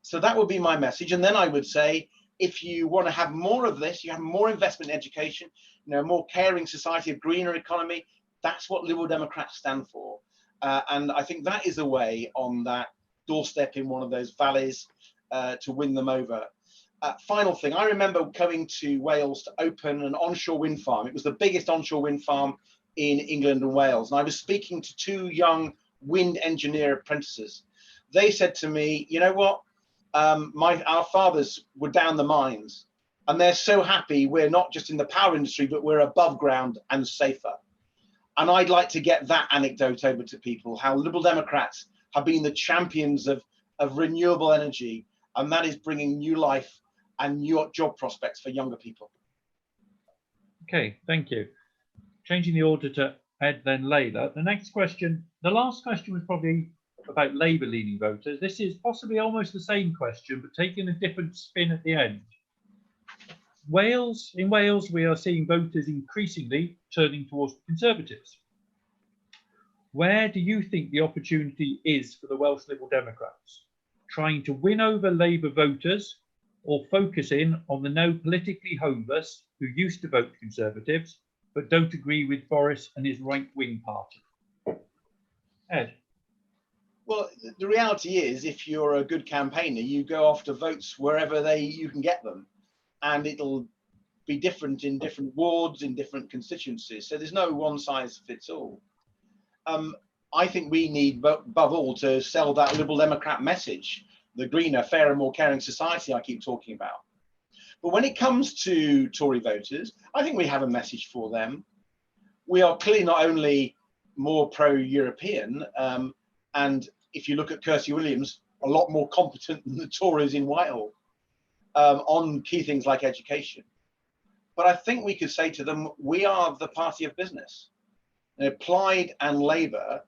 So that would be my message. And then I would say, if you want to have more of this, you have more investment in education, you know, more caring society, a greener economy. That's what Liberal Democrats stand for. And I think that is a way on that doorstep in one of those valleys to win them over. Final thing, I remember coming to Wales to open an onshore wind farm. It was the biggest onshore wind farm in England and Wales. And I was speaking to two young wind engineer apprentices. They said to me, you know what, our fathers were down the mines, and they're so happy we're not just in the power industry, but we're above ground and safer. And I'd like to get that anecdote over to people, how Liberal Democrats have been the champions of renewable energy, and that is bringing new life and new job prospects for younger people.
Okay, thank you. Changing the order to Ed, then Layla. The next question, the last question was probably about Labour-leaning voters. This is possibly almost the same question, but taking a different spin at the end. In Wales, we are seeing voters increasingly turning towards the Conservatives. Where do you think the opportunity is for the Welsh Liberal Democrats? Trying to win over Labour voters, or focusing on the now politically homeless who used to vote Conservatives but don't agree with Boris and his right-wing party? Ed?
Well, the reality is, if you're a good campaigner, you go after votes wherever you can get them, and it'll be different in different wards, in different constituencies. So there's no one size fits all. I think we need, above all, to sell that Liberal Democrat message, the greener, fairer, more caring society I keep talking about. But when it comes to Tory voters, I think we have a message for them. We are clearly not only more pro-European, and if you look at Kirsty Williams, a lot more competent than the Tories in Whitehall on key things like education. But I think we could say to them, we are the party of business. You know, Plaid and Labour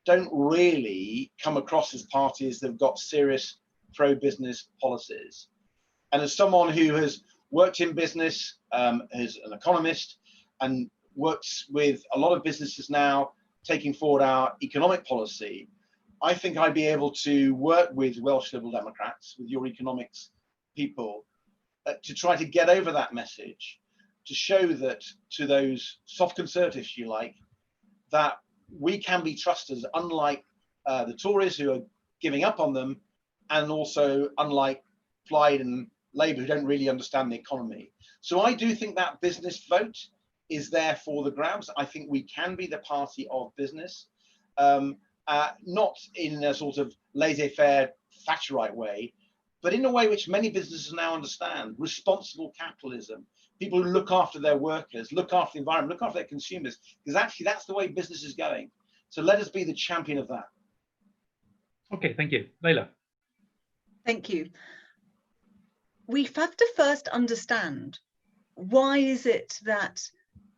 don't really come across as parties that have got serious pro-business policies. And as someone who has worked in business, as an economist, and works with a lot of businesses now, taking forward our economic policy, I think I'd be able to work with Welsh Liberal Democrats, with your economics people, to try to get over that message, to show that to those soft conservatives, if you like, that we can be trusted, unlike the Tories who are giving up on them, and also unlike Plaid and Labour who don't really understand the economy. So I do think that business vote is there for the grabs. I think we can be the party of business, not in a sort of laissez-faire Thatcherite way, but in a way which many businesses now understand: responsible capitalism, people who look after their workers, look after the environment, look after their consumers, because actually that's the way business is going. So let us be the champion of that.
Okay, thank you. Layla?
Thank you. We have to first understand, why is it that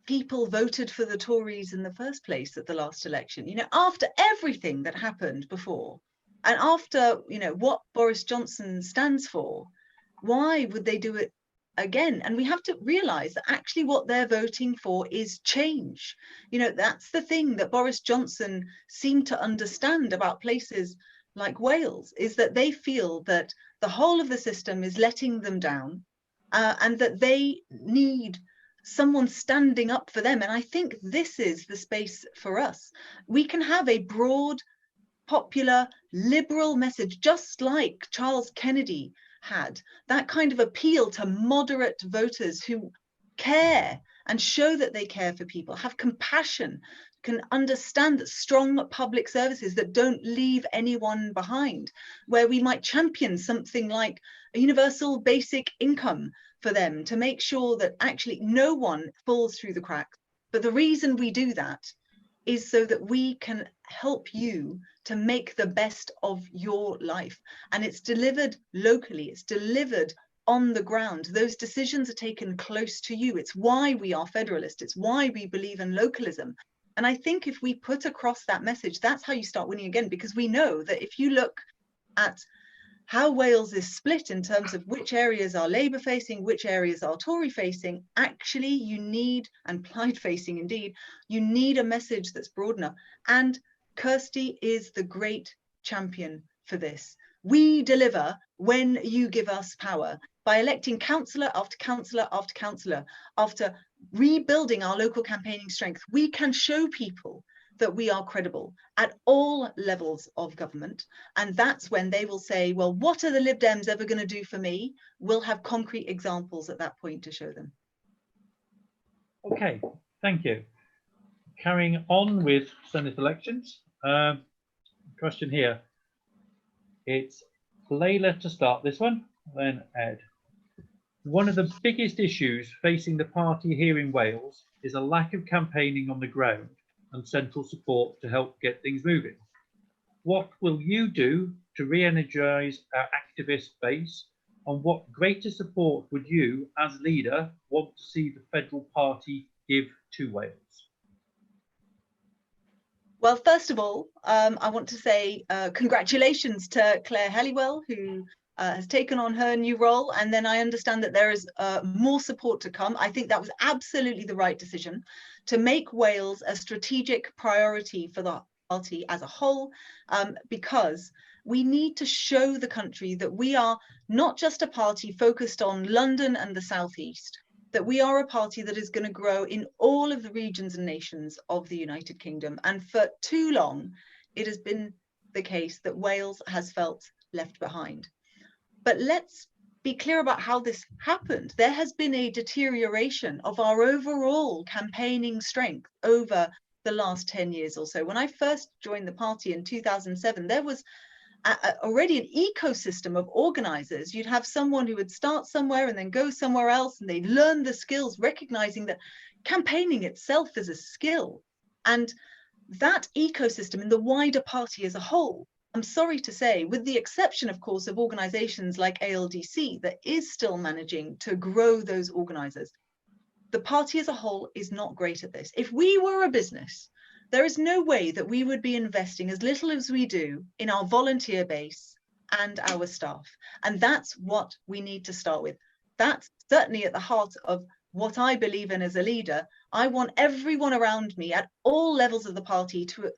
people voted for the Tories in the first place at the last election? You know, after everything that happened before, and after, you know, what Boris Johnson stands for, why would they do it again? And we have to realize that actually what they're voting for is change. You know, that's the thing that Boris Johnson seemed to understand about places like Wales, is that they feel that the whole of the system is letting them down, and that they need someone standing up for them. And I think this is the space for us. We can have a broad, popular, liberal message, just like Charles Kennedy had, that kind of appeal to moderate voters who care and show that they care for people, have compassion, can understand that strong public services that don't leave anyone behind, where we might champion something like a universal basic income for them to make sure that actually no one falls through the cracks. But the reason we do that is so that we can help you to make the best of your life. And it's delivered locally, it's delivered on the ground. Those decisions are taken close to you. It's why we are federalist. It's why we believe in localism. And I think if we put across that message, that's how you start winning again, because we know that if you look at how Wales is split in terms of which areas are Labour facing, which areas are Tory facing, actually you need, and Plaid facing indeed, you need a message that's broad enough. And Kirsty is the great champion for this. We deliver when you give us power by electing councillor after councillor after councillor. After rebuilding our local campaigning strength, we can show people that we are credible at all levels of government. And that's when they will say, well, what are the Lib Dems ever going to do for me? We'll have concrete examples at that point to show them.
Okay, thank you. Carrying on with Senate elections, question here. It's Layla to start this one, then Ed. One of the biggest issues facing the party here in Wales is a lack of campaigning on the ground and central support to help get things moving. What will you do to re-energise our activist base, and what greater support would you, as leader, want to see the federal party give to Wales?
Well, first of all, I want to say congratulations to Claire Halliwell, who has taken on her new role. And then I understand that there is more support to come. I think that was absolutely the right decision to make Wales a strategic priority for the party as a whole, because we need to show the country that we are not just a party focused on London and the Southeast, that we are a party that is going to grow in all of the regions and nations of the United Kingdom. And for too long, it has been the case that Wales has felt left behind. But let's be clear about how this happened. There has been a deterioration of our overall campaigning strength over the last 10 years or so. When I first joined the party in 2007, there was already an ecosystem of organisers. You'd have someone who would start somewhere and then go somewhere else, and they'd learn the skills, recognising that campaigning itself is a skill. And that ecosystem in the wider party as a whole, I'm sorry to say, with the exception, of course, of organisations like ALDC that is still managing to grow those organisers, the party as a whole is not great at this. If we were a business, there is no way that we would be investing as little as we do in our volunteer base and our staff. And that's what we need to start with. That's certainly at the heart of what I believe in as a leader. I want everyone around me at all levels of the party to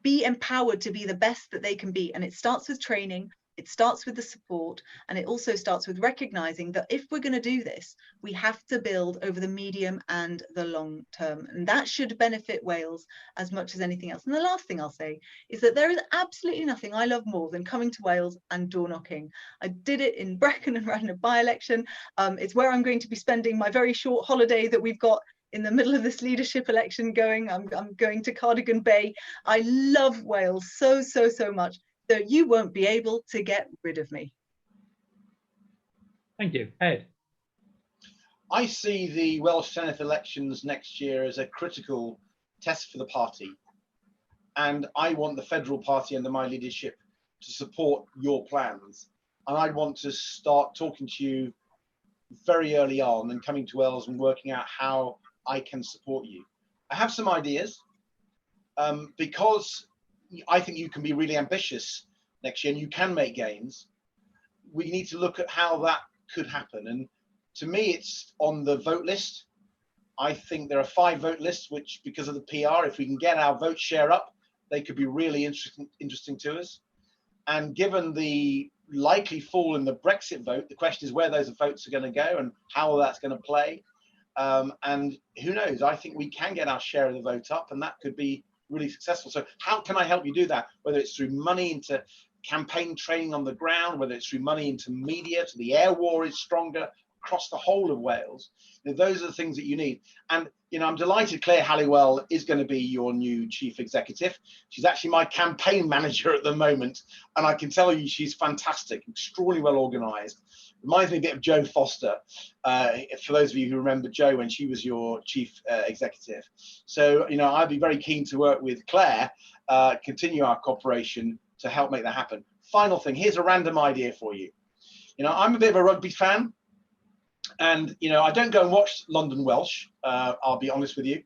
be empowered to be the best that they can be. And it starts with training, it starts with the support, and it also starts with recognizing that if we're going to do this, we have to build over the medium and the long term. And that should benefit Wales as much as anything else. And the last thing I'll say is that there is absolutely nothing I love more than coming to Wales and door knocking. I did it in Brecon and ran a by-election. It's where I'm going to be spending my very short holiday that we've got in the middle of this leadership election going. I'm going to Cardigan Bay. I love Wales so much. So you won't be able to get rid of me.
Thank you. Ed.
I see the Welsh Senate elections next year as a critical test for the party. And I want the federal party under my leadership to support your plans. And I want to start talking to you very early on and coming to Wales and working out how I can support you. I have some ideas because I think you can be really ambitious next year and you can make gains. We need to look at how that could happen. And to me, it's on the vote list. I think there are 5 vote lists, which because of the PR, if we can get our vote share up, they could be really interesting to us. And given the likely fall in the Brexit vote, the question is where those votes are going to go and how that's going to play. And who knows, I think we can get our share of the vote up and that could be really successful. So how can I help you do that? Whether it's through money into campaign training on the ground, whether it's through money into media, so the air war is stronger across the whole of Wales. Those are the things that you need. And I'm delighted Claire Halliwell is going to be your new chief executive. She's actually my campaign manager at the moment, and I can tell you she's fantastic, extraordinarily well organized. Reminds me a bit of Jo Foster, for those of you who remember Jo when she was your chief executive. So I'd be very keen to work with Claire, continue our cooperation to help make that happen. Final thing, here's a random idea for you. I'm a bit of a rugby fan. And, you know, I don't go and watch London Welsh, I'll be honest with you.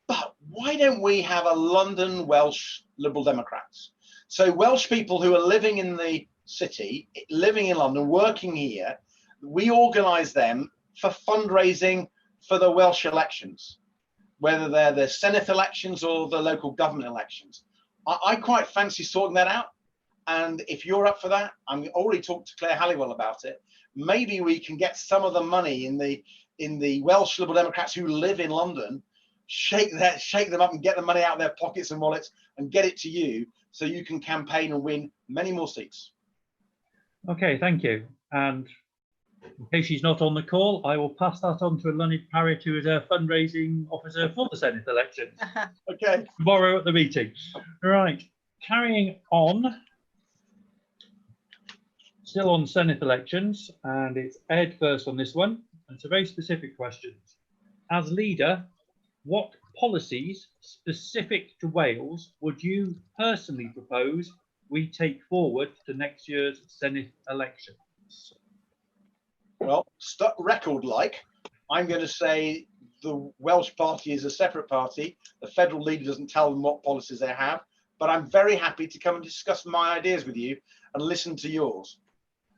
But why don't we have a London Welsh Liberal Democrats? So Welsh people who are living in the city, living in London, working here, we organise them for fundraising for the Welsh elections, whether they're the Senedd elections or the local government elections. I quite fancy sorting that out. And if you're up for that, I'm already talked to Claire Halliwell about it. Maybe we can get some of the money in the Welsh Liberal Democrats who live in London, shake them up and get the money out of their pockets and wallets and get it to you so you can campaign and win many more seats.
Okay, thank you. And in case she's not on the call, I will pass that on to Lunny Parrott, who is a fundraising officer for the Senedd elections.
Okay.
Tomorrow at the meeting. Right, carrying on. Still on Senedd elections, and it's Ed first on this one. And it's a very specific question. As leader, what policies specific to Wales would you personally propose we take forward to next year's Senedd elections?
Well, record-like, I'm going to say the Welsh Party is a separate party. The federal leader doesn't tell them what policies they have, but I'm very happy to come and discuss my ideas with you and listen to yours.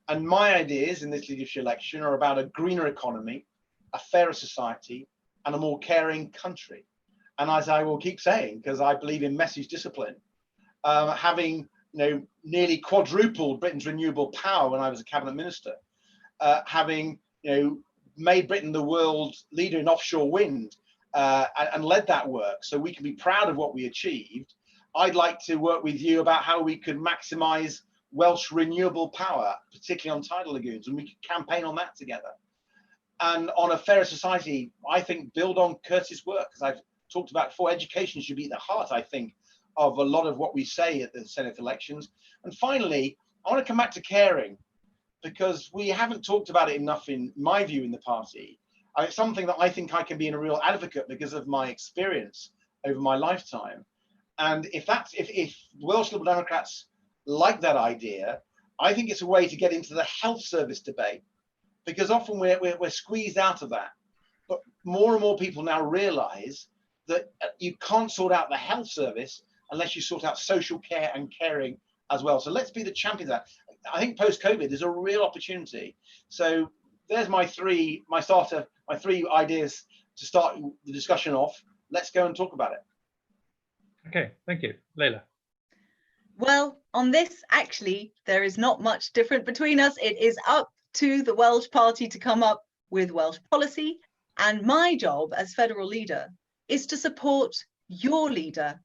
And my ideas in this leadership election are about a greener economy, a fairer society, and a more caring country. And as I will keep saying, because I believe in message discipline, having nearly quadrupled Britain's renewable power when I was a cabinet minister, having made Britain the world leader in offshore wind and led that work, so we can be proud of what we achieved. I'd like to work with you about how we could maximise Welsh renewable power, particularly on tidal lagoons, and we could campaign on that together. And on a fairer society, I think build on Curtis' work, as I've talked about before. Education should be at the heart, I think, of a lot of what we say at the Senedd elections. And finally, I want to come back to caring, because we haven't talked about it enough, in my view, in the party. It's something that I think I can be a real advocate because of my experience over my lifetime. And if Welsh Liberal Democrats like that idea, I think it's a way to get into the health service debate, because often we're squeezed out of that. But more and more people now realise that you can't sort out the health service unless you sort out social care and caring as well. So let's be the champions of that. I think post-COVID there's a real opportunity. So there's my three ideas to start the discussion off. Let's go and talk about it.
Okay, thank you. Leila.
Well, on this, actually, there is not much different between us. It is up to the Welsh Party to come up with Welsh policy. And my job as federal leader is to support your leader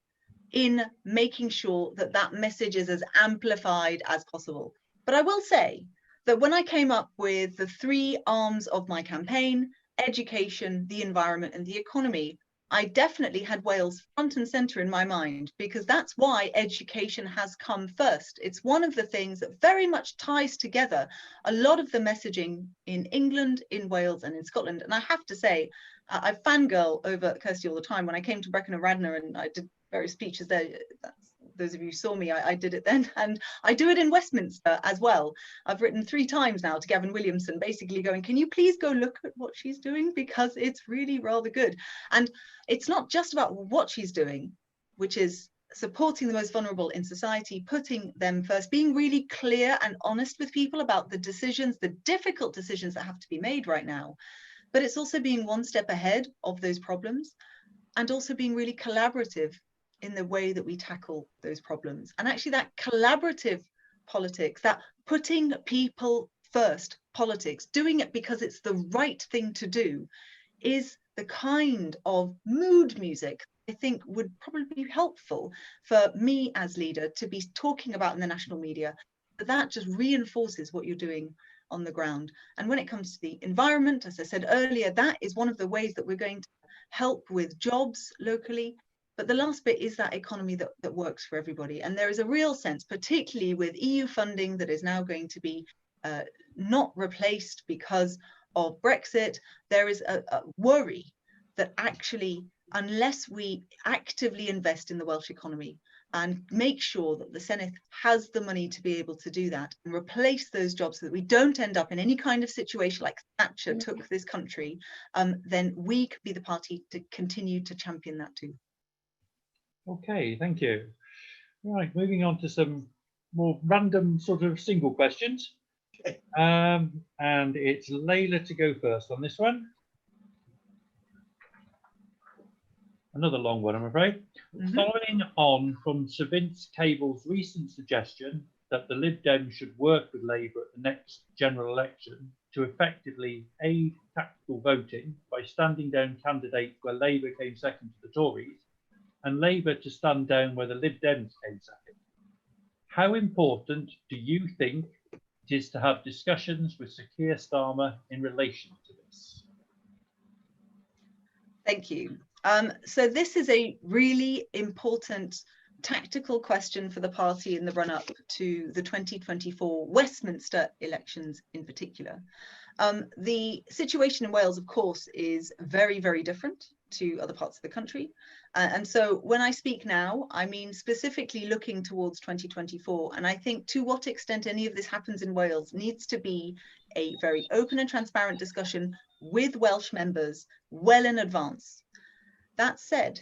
in making sure that that message is as amplified as possible. But I will say that when I came up with the three arms of my campaign, education, the environment, and the economy, I definitely had Wales front and centre in my mind, because that's why education has come first. It's one of the things that very much ties together a lot of the messaging in England, in Wales, and in Scotland. And I have to say, I fangirl over Kirsty all the time. When I came to Brecon and Radnor and I did various speeches there, those of you who saw me, I did it then, and I do it in Westminster as well. I've written 3 times now to Gavin Williamson, basically going, can you please go look at what she's doing, because it's really rather good. And it's not just about what she's doing, which is supporting the most vulnerable in society, putting them first, being really clear and honest with people about the decisions, the difficult decisions that have to be made right now. But it's also being one step ahead of those problems, and also being really collaborative in the way that we tackle those problems. And actually that collaborative politics, that putting people first politics, doing it because it's the right thing to do, is the kind of mood music I think would probably be helpful for me as leader to be talking about in the national media. That just reinforces what you're doing on the ground. And when it comes to the environment, as I said earlier, that is one of the ways that we're going to help with jobs locally. But the last bit is that economy that works for everybody. And there is a real sense, particularly with EU funding that is now going to be not replaced because of Brexit, there is a worry that actually unless we actively invest in the Welsh economy and make sure that the Senedd has the money to be able to do that and replace those jobs so that we don't end up in any kind of situation like Thatcher took this country, then we could be the party to continue to champion that too.
Okay, thank you. Right, moving on to some more random sort of single questions. And it's Layla to go first on this one. Another long one, I'm afraid. Following on from Sir Vince Cable's recent suggestion that the Lib Dems should work with Labour at the next general election to effectively aid tactical voting by standing down candidates where Labour came second to the Tories, and Labour to stand down where the Lib Dems came second, how important do you think it is to have discussions with Sir Keir Starmer in relation to this?
Thank you. So this is a really important tactical question for the party in the run-up to the 2024 Westminster elections in particular. The situation in Wales, of course, is very, very different to other parts of the country. And so when I speak now, I mean specifically looking towards 2024. And I think to what extent any of this happens in Wales needs to be a very open and transparent discussion with Welsh members well in advance. That said,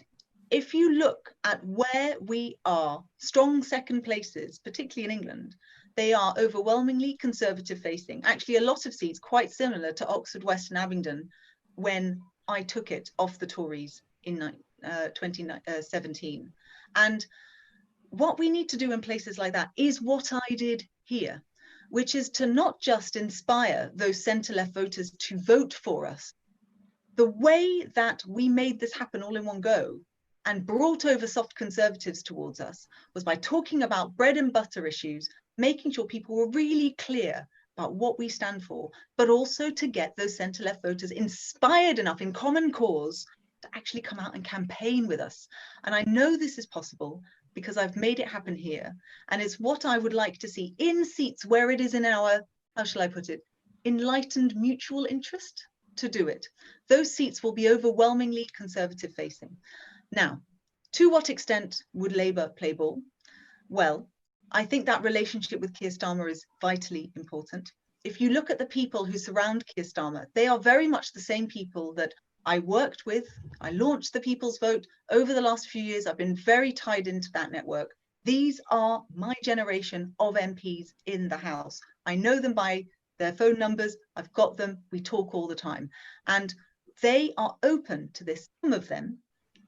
if you look at where we are, strong second places, particularly in England, they are overwhelmingly Conservative facing. Actually, a lot of seats quite similar to Oxford West and Abingdon when I took it off the Tories in 2017. And what we need to do in places like that is what I did here, which is to not just inspire those centre-left voters to vote for us. The way that we made this happen all in one go and brought over soft Conservatives towards us was by talking about bread and butter issues, making sure people were really clear about what we stand for, but also to get those centre-left voters inspired enough in common cause to actually come out and campaign with us. And I know this is possible because I've made it happen here. And it's what I would like to see in seats where it is in our, how shall I put it, enlightened mutual interest to do it. Those seats will be overwhelmingly Conservative facing. Now, to what extent would Labour play ball? Well, I think that relationship with Keir Starmer is vitally important. If you look at the people who surround Keir Starmer, they are very much the same people that I worked with. I launched the People's Vote over the last few years. I've been very tied into that network. These are my generation of MPs in the House. I know them by their phone numbers. I've got them. We talk all the time. And they are open to this, some of them.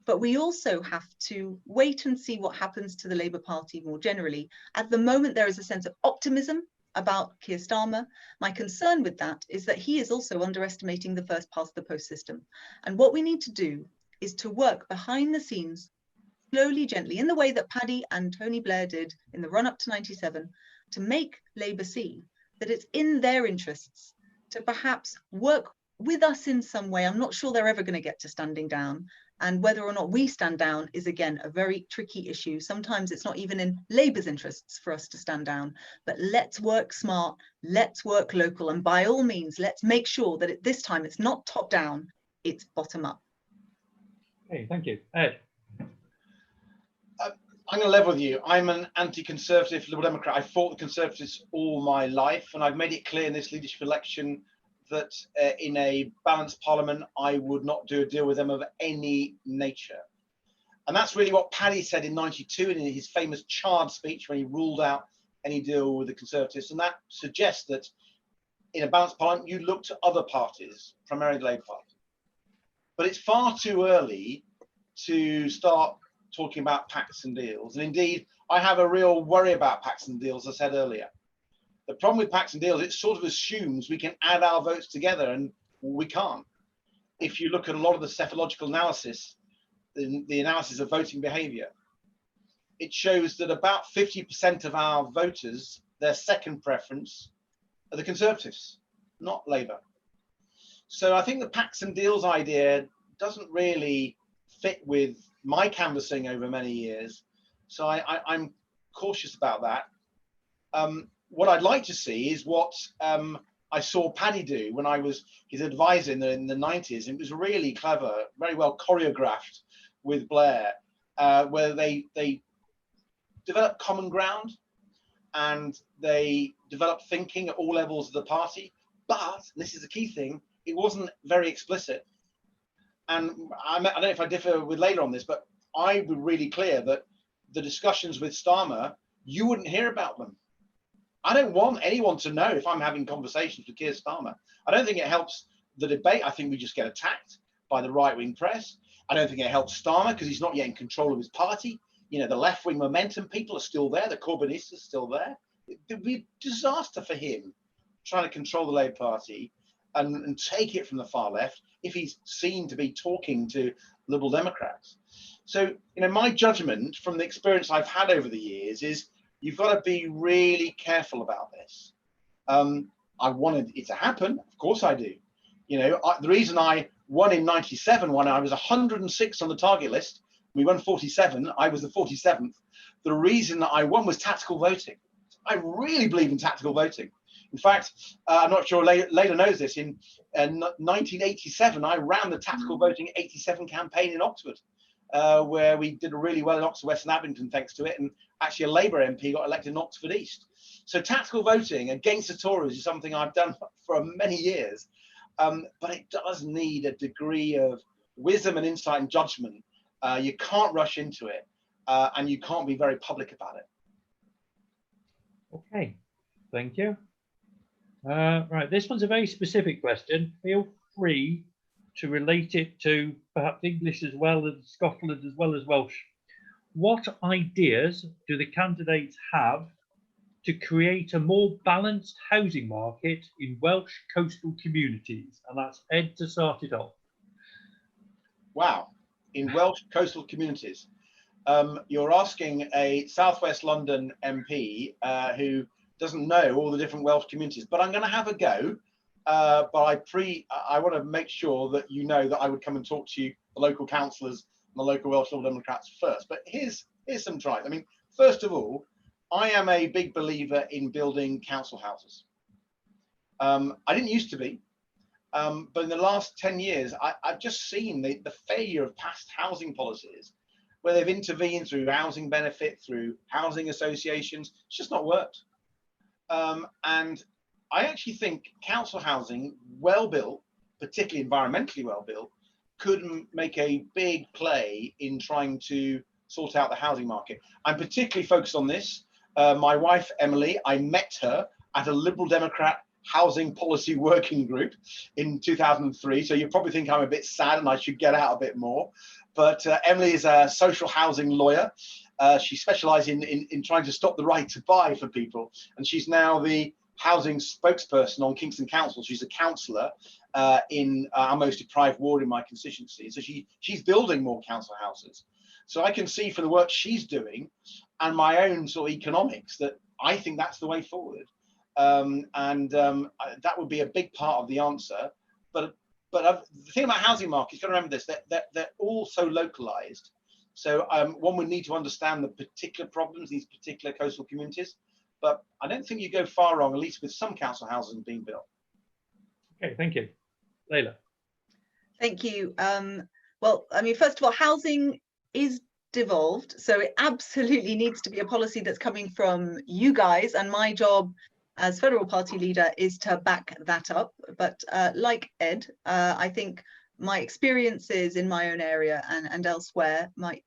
But we also have to wait and see what happens to the Labour Party more generally. At the moment, there is a sense of optimism about Keir Starmer. My concern with that is that he is also underestimating the first past the post system. And what we need to do is to work behind the scenes, slowly, gently, in the way that Paddy and Tony Blair did in the run up to 97, to make Labour see that it's in their interests to perhaps work with us in some way. I'm not sure they're ever going to get to standing down. And whether or not we stand down is, again, a very tricky issue. Sometimes it's not even in Labour's interests for us to stand down. But let's work smart, let's work local. And by all means, let's make sure that at this time it's not top down, it's bottom up.
Okay, thank you. Ed.
I'm going to level with you. I'm an anti-Conservative Liberal Democrat. I fought the Conservatives all my life, and I've made it clear in this leadership election that in a balanced parliament, I would not do a deal with them of any nature. And that's really what Paddy said in '92 in his famous Chard speech when he ruled out any deal with the Conservatives. And that suggests that in a balanced parliament, you look to other parties, primarily the Labour Party. But it's far too early to start talking about pacts and deals. And indeed, I have a real worry about pacts and deals, as I said earlier. The problem with pacts and deals, it sort of assumes we can add our votes together, and we can't. If you look at a lot of the cephalological analysis, the analysis of voting behaviour, it shows that about 50% of our voters, their second preference are the Conservatives, not Labour. So I think the pacts and deals idea doesn't really fit with my canvassing over many years. So I'm cautious about that. What I'd like to see is what I saw Paddy do when I was his advisor in the 90s. It was really clever, very well choreographed. with Blair, where they developed common ground and they developed thinking at all levels of the party. But this is the key thing: it wasn't very explicit. And I don't know if I differ with Layla on this, but I was really clear that the discussions with Starmer, you wouldn't hear about them. I don't want anyone to know if I'm having conversations with Keir Starmer. I don't think it helps the debate. I think we just get attacked by the right-wing press. I don't think it helps Starmer because he's not yet in control of his party. You know, the left-wing momentum people are still there. The Corbynists are still there. It would be a disaster for him trying to control the Labour Party and take it from the far left if he's seen to be talking to Liberal Democrats. So, you know, my judgment from the experience I've had over the years is you've got to be really careful about this. I wanted it to happen. Of course I do. You know, the reason I won in 97 when I was 106 on the target list, we won 47, I was the 47th. The reason that I won was tactical voting. I really believe in tactical voting. In fact, I'm not sure Layla knows this, in 1987, I ran the tactical voting 87 campaign in Oxford, where we did really well in Oxford, West and Abington, thanks to it. And actually a Labour MP got elected in Oxford East. So tactical voting against the Tories is something I've done for many years. But it does need a degree of wisdom and insight and judgment. You can't rush into it, and you can't be very public about it.
Okay, thank you. Right, this one's a very specific question. Feel free to relate it to perhaps English as well as Scotland as well as Welsh. What ideas do the candidates have to create a more balanced housing market in Welsh coastal communities? And that's Ed to start it off.
Wow, in Welsh coastal communities. You're asking a Southwest London MP who doesn't know all the different Welsh communities, but I'm going to have a go. But I want to make sure that you know that I would come and talk to you, the local councillors and the local Welsh Liberal Democrats first. But here's some tries. I mean, first of all, I am a big believer in building council houses. I didn't used to be, but in the last 10 years, I've just seen the failure of past housing policies where they've intervened through housing benefit, through housing associations. It's just not worked. And I actually think council housing, well built, particularly environmentally well built, could make a big play in trying to sort out the housing market. I'm particularly focused on this. My wife, Emily, I met her at a Liberal Democrat housing policy working group in 2003. So you probably think I'm a bit sad and I should get out a bit more. But Emily is a social housing lawyer. She specializes in trying to stop the right to buy for people. And she's now the housing spokesperson on Kingston Council. She's a councillor in our most deprived ward in my constituency. So she's building more council houses. So I can see from the work she's doing and my own sort of economics that I think that's the way forward. That would be a big part of the answer. But the thing about housing markets, you've got to remember this, they're all so localized. So one would need to understand the particular problems, these particular coastal communities. But I don't think you go far wrong, at least with some council houses being built.
Okay, thank you. Layla.
Thank you. Well, I mean, first of all, housing is devolved, so it absolutely needs to be a policy that's coming from you guys, and my job as federal party leader is to back that up. But like Ed, I think my experiences in my own area and elsewhere might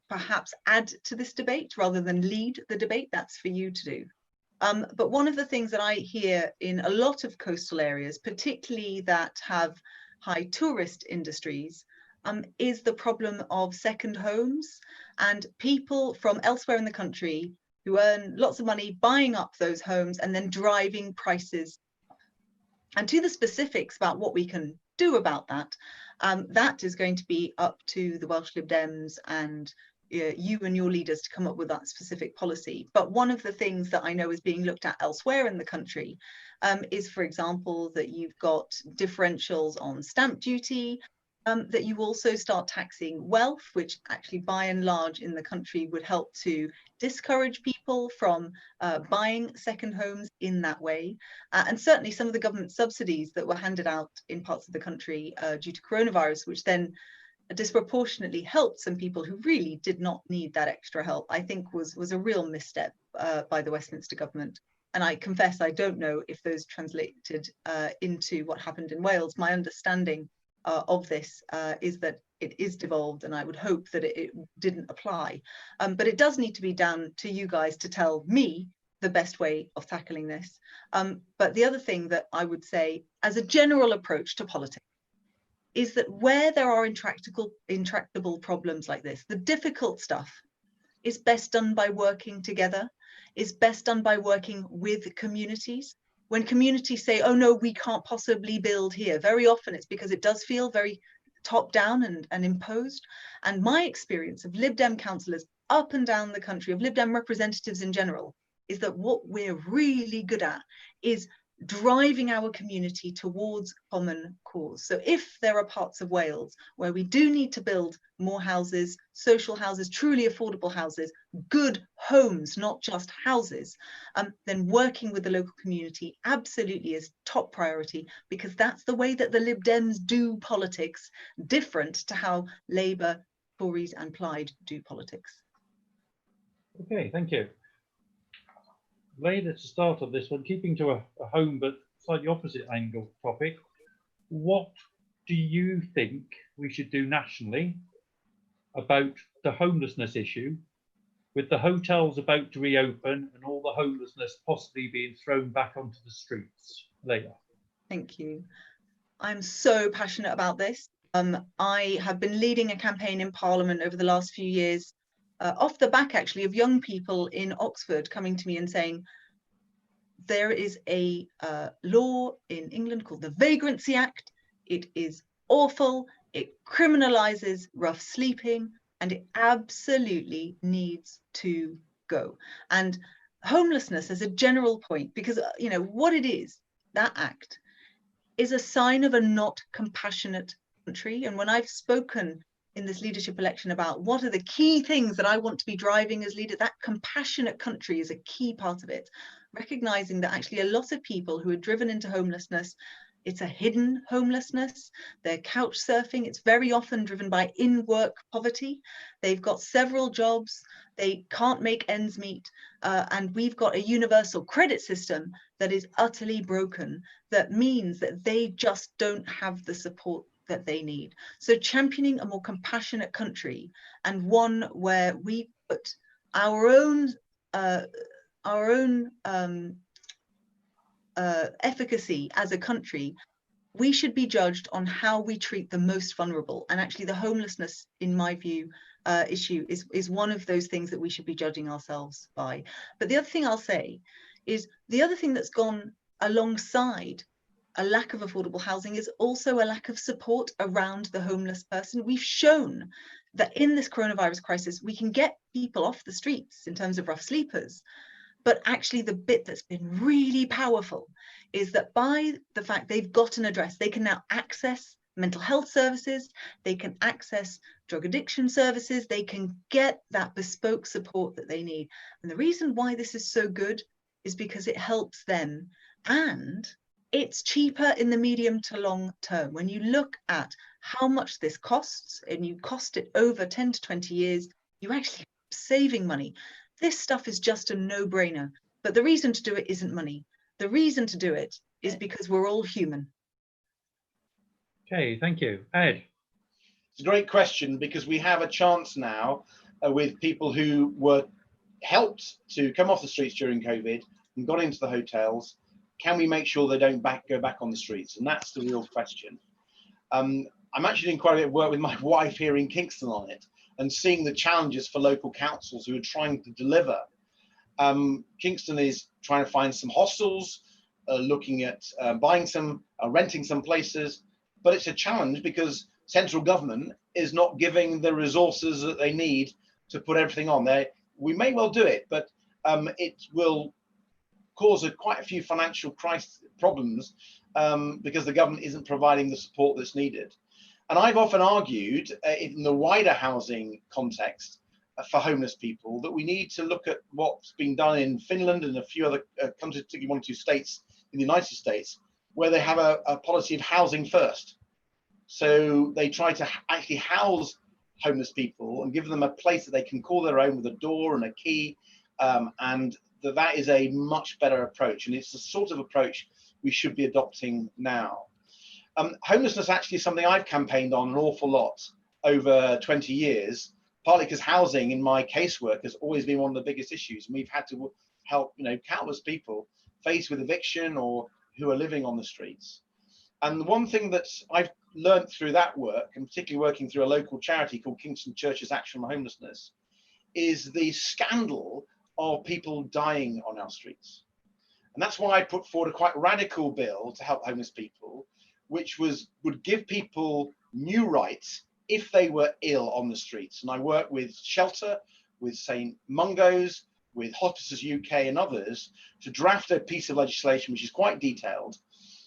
perhaps add to this debate rather than lead the debate. That's for you to do. But one of the things that I hear in a lot of coastal areas, particularly that have high tourist industries, is the problem of second homes and people from elsewhere in the country who earn lots of money buying up those homes and then driving prices up. And to the specifics about what we can do about that, that is going to be up to the Welsh Lib Dems and you and your leaders to come up with that specific policy. But one of the things that I know is being looked at elsewhere in the country is, for example, that you've got differentials on stamp duty, that you also start taxing wealth, which actually by and large in the country would help to discourage people from buying second homes in that way. And certainly some of the government subsidies that were handed out in parts of the country due to coronavirus, which then disproportionately helped some people who really did not need that extra help, I think was a real misstep by the Westminster government. And I confess I don't know if those translated into what happened in Wales. My understanding of this is that it is devolved, and I would hope that it didn't apply. But it does need to be down to you guys to tell me the best way of tackling this. But the other thing that I would say as a general approach to politics is that where there are intractable problems like this, the difficult stuff is best done by working together, is best done by working with communities. When communities say, oh no, we can't possibly build here, very often it's because it does feel very top down and imposed. And my experience of Lib Dem councillors up and down the country, of Lib Dem representatives in general, is that what we're really good at is driving our community towards common cause. So if there are parts of Wales where we do need to build more houses, social houses, truly affordable houses, good homes, not just houses, then working with the local community absolutely is top priority, because that's the way that the Lib Dems do politics, different to how Labour, Tories and Plaid do politics.
Okay, thank you. Later, to start on this one, keeping to a home but slightly opposite angle topic, what do you think we should do nationally about the homelessness issue, with the hotels about to reopen and all the homelessness possibly being thrown back onto the streets? Later.
Thank you. I'm so passionate about this. I have been leading a campaign in Parliament over the last few years, off the back actually of young people in Oxford coming to me and saying, there is a law in England called the Vagrancy Act. It is awful. It criminalizes rough sleeping, and it absolutely needs to go. And homelessness as a general point, because you know what it is, that act is a sign of a not compassionate country. And when I've spoken in this leadership election about what are the key things that I want to be driving as leader, that compassionate country is a key part of it. Recognizing that actually a lot of people who are driven into homelessness, it's a hidden homelessness, they're couch surfing, it's very often driven by in-work poverty. They've got several jobs, they can't make ends meet, and we've got a universal credit system that is utterly broken, that means that they just don't have the support that they need. So championing a more compassionate country, and one where we put our own efficacy as a country, we should be judged on how we treat the most vulnerable. And actually the homelessness, in my view, issue is one of those things that we should be judging ourselves by. But the other thing I'll say is, the other thing that's gone alongside a lack of affordable housing is also a lack of support around the homeless person. We've shown that in this coronavirus crisis, we can get people off the streets in terms of rough sleepers. But actually the bit that's been really powerful is that by the fact they've got an address, they can now access mental health services, they can access drug addiction services, they can get that bespoke support that they need. And the reason why this is so good is because it helps them, and it's cheaper in the medium to long term. When you look at how much this costs, and you cost it over 10 to 20 years, you actually are saving money. This stuff is just a no-brainer. But the reason to do it isn't money. The reason to do it is because we're all human.
Okay, thank you. Ed.
It's a great question, because we have a chance now with people who were helped to come off the streets during COVID and got into the hotels. Can we make sure they don't go back on the streets? And that's the real question. I'm actually doing quite a bit of work with my wife here in Kingston on it, and seeing the challenges for local councils who are trying to deliver. Kingston is trying to find some hostels, looking at buying some, renting some places, but it's a challenge because central government is not giving the resources that they need to put everything on there. We may well do it, but it will cause quite a few financial crisis problems because the government isn't providing the support that's needed. And I've often argued in the wider housing context for homeless people that we need to look at what's been done in Finland and a few other countries, particularly 1 or 2 states in the United States, where they have a policy of housing first. So they try to actually house homeless people and give them a place that they can call their own with a door and a key. And that is a much better approach. And it's the sort of approach we should be adopting now. Homelessness actually is something I've campaigned on an awful lot over 20 years, partly because housing in my casework has always been one of the biggest issues. And we've had to help, countless people faced with eviction or who are living on the streets. And the one thing that I've learned through that work, and particularly working through a local charity called Kingston Church's Action on Homelessness, is the scandal of people dying on our streets. And that's why I put forward a quite radical bill to help homeless people, which would give people new rights if they were ill on the streets. And I work with Shelter, with St. Mungo's, with Hospices UK and others to draft a piece of legislation which is quite detailed.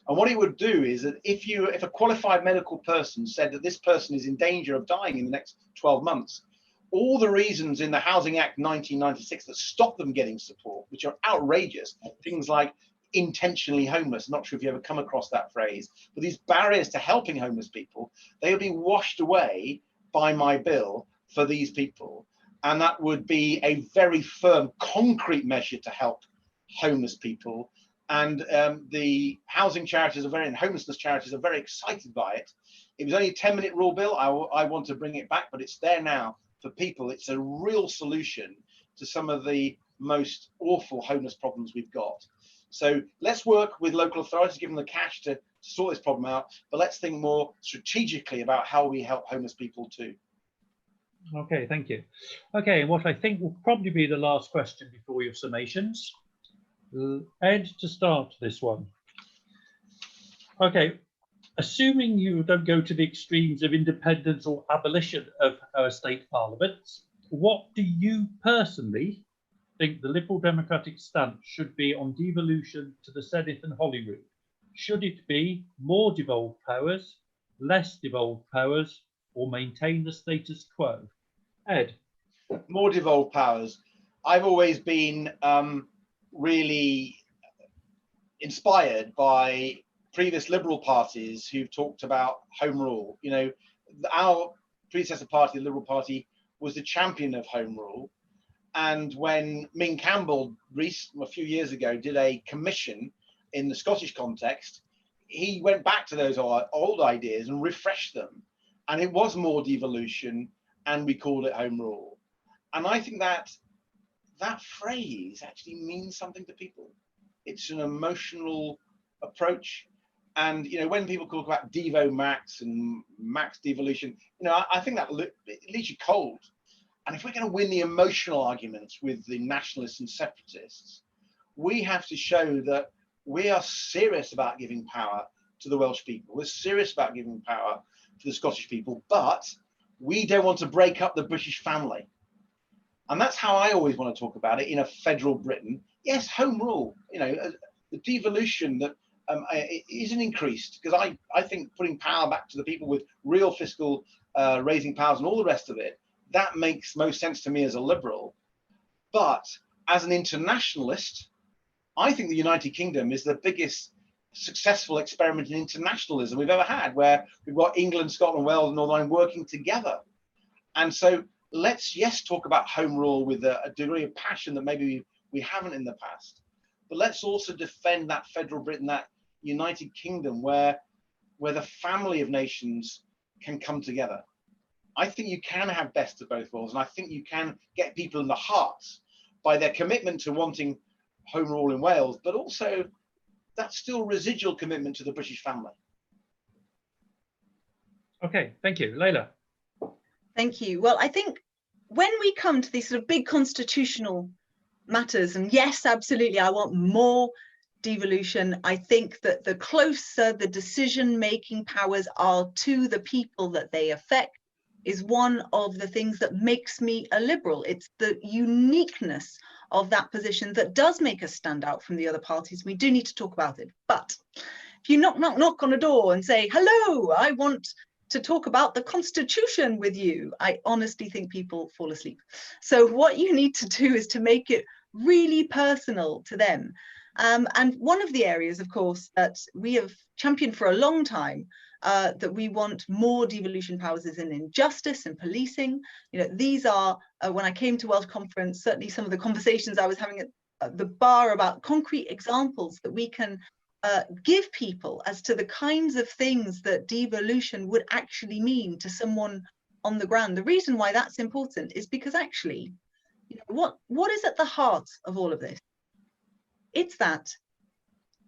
And what it would do is that if a qualified medical person said that this person is in danger of dying in the next 12 months, all the reasons in the Housing Act 1996 that stop them getting support, which are outrageous, things like intentionally homeless, not sure if you ever come across that phrase, but these barriers to helping homeless people, they would be washed away by my bill for these people. And that would be a very firm, concrete measure to help homeless people. And the housing charities and homelessness charities are very excited by it. It was only a 10-minute rule bill. I want to bring it back, but it's there now for people. It's a real solution to some of the most awful homeless problems we've got. So let's work with local authorities, give them the cash to sort this problem out, but let's think more strategically about how we help homeless people too.
Okay, thank you. Okay, what I think will probably be the last question before your summations. Ed, to start this one. Okay, assuming you don't go to the extremes of independence or abolition of our state parliaments, what do you personally think the Liberal Democratic stance should be on devolution to the Senate and Holyrood? Should it be more devolved powers, less devolved powers, or maintain the status quo? Ed?
More devolved powers. I've always been really inspired by previous Liberal parties who've talked about home rule. Our predecessor party, the Liberal Party, was the champion of home rule. And when Ming Campbell, a few years ago, did a commission in the Scottish context, he went back to those old ideas and refreshed them. And it was more devolution, and we called it home rule. And I think that phrase actually means something to people. It's an emotional approach. And, when people talk about Devo Max and Max devolution, I think that it leaves you cold. And if we're going to win the emotional arguments with the nationalists and separatists, we have to show that we are serious about giving power to the Welsh people. We're serious about giving power to the Scottish people, but we don't want to break up the British family. And that's how I always want to talk about it in a federal Britain. Yes, home rule, the devolution that isn't increased, because I think putting power back to the people with real fiscal raising powers and all the rest of it, that makes most sense to me as a liberal. But as an internationalist, I think the United Kingdom is the biggest successful experiment in internationalism we've ever had, where we've got England, Scotland, Wales, and Northern Ireland working together. And so let's, yes, talk about home rule with a degree of passion that maybe we haven't in the past. But let's also defend that federal Britain, that United Kingdom, where the family of nations can come together. I think you can have best of both worlds, and I think you can get people in the hearts by their commitment to wanting home rule in Wales, but also that still residual commitment to the British family.
Okay, thank you. Layla?
Thank you. Well, I think when we come to these sort of big constitutional matters, and yes, absolutely, I want more devolution. I think that the closer the decision-making powers are to the people that they affect is one of the things that makes me a liberal. It's the uniqueness of that position that does make us stand out from the other parties. We do need to talk about it. But if you knock on a door and say, hello, I want to talk about the Constitution with you, I honestly think people fall asleep. So what you need to do is to make it really personal to them. And one of the areas, of course, that we have championed for a long time that we want more devolution powers in justice and policing. You know, these are, when I came to Welsh Conference, certainly some of the conversations I was having at the bar about concrete examples that we can give people as to the kinds of things that devolution would actually mean to someone on the ground. The reason why that's important is because actually, you know, what is at the heart of all of this? It's that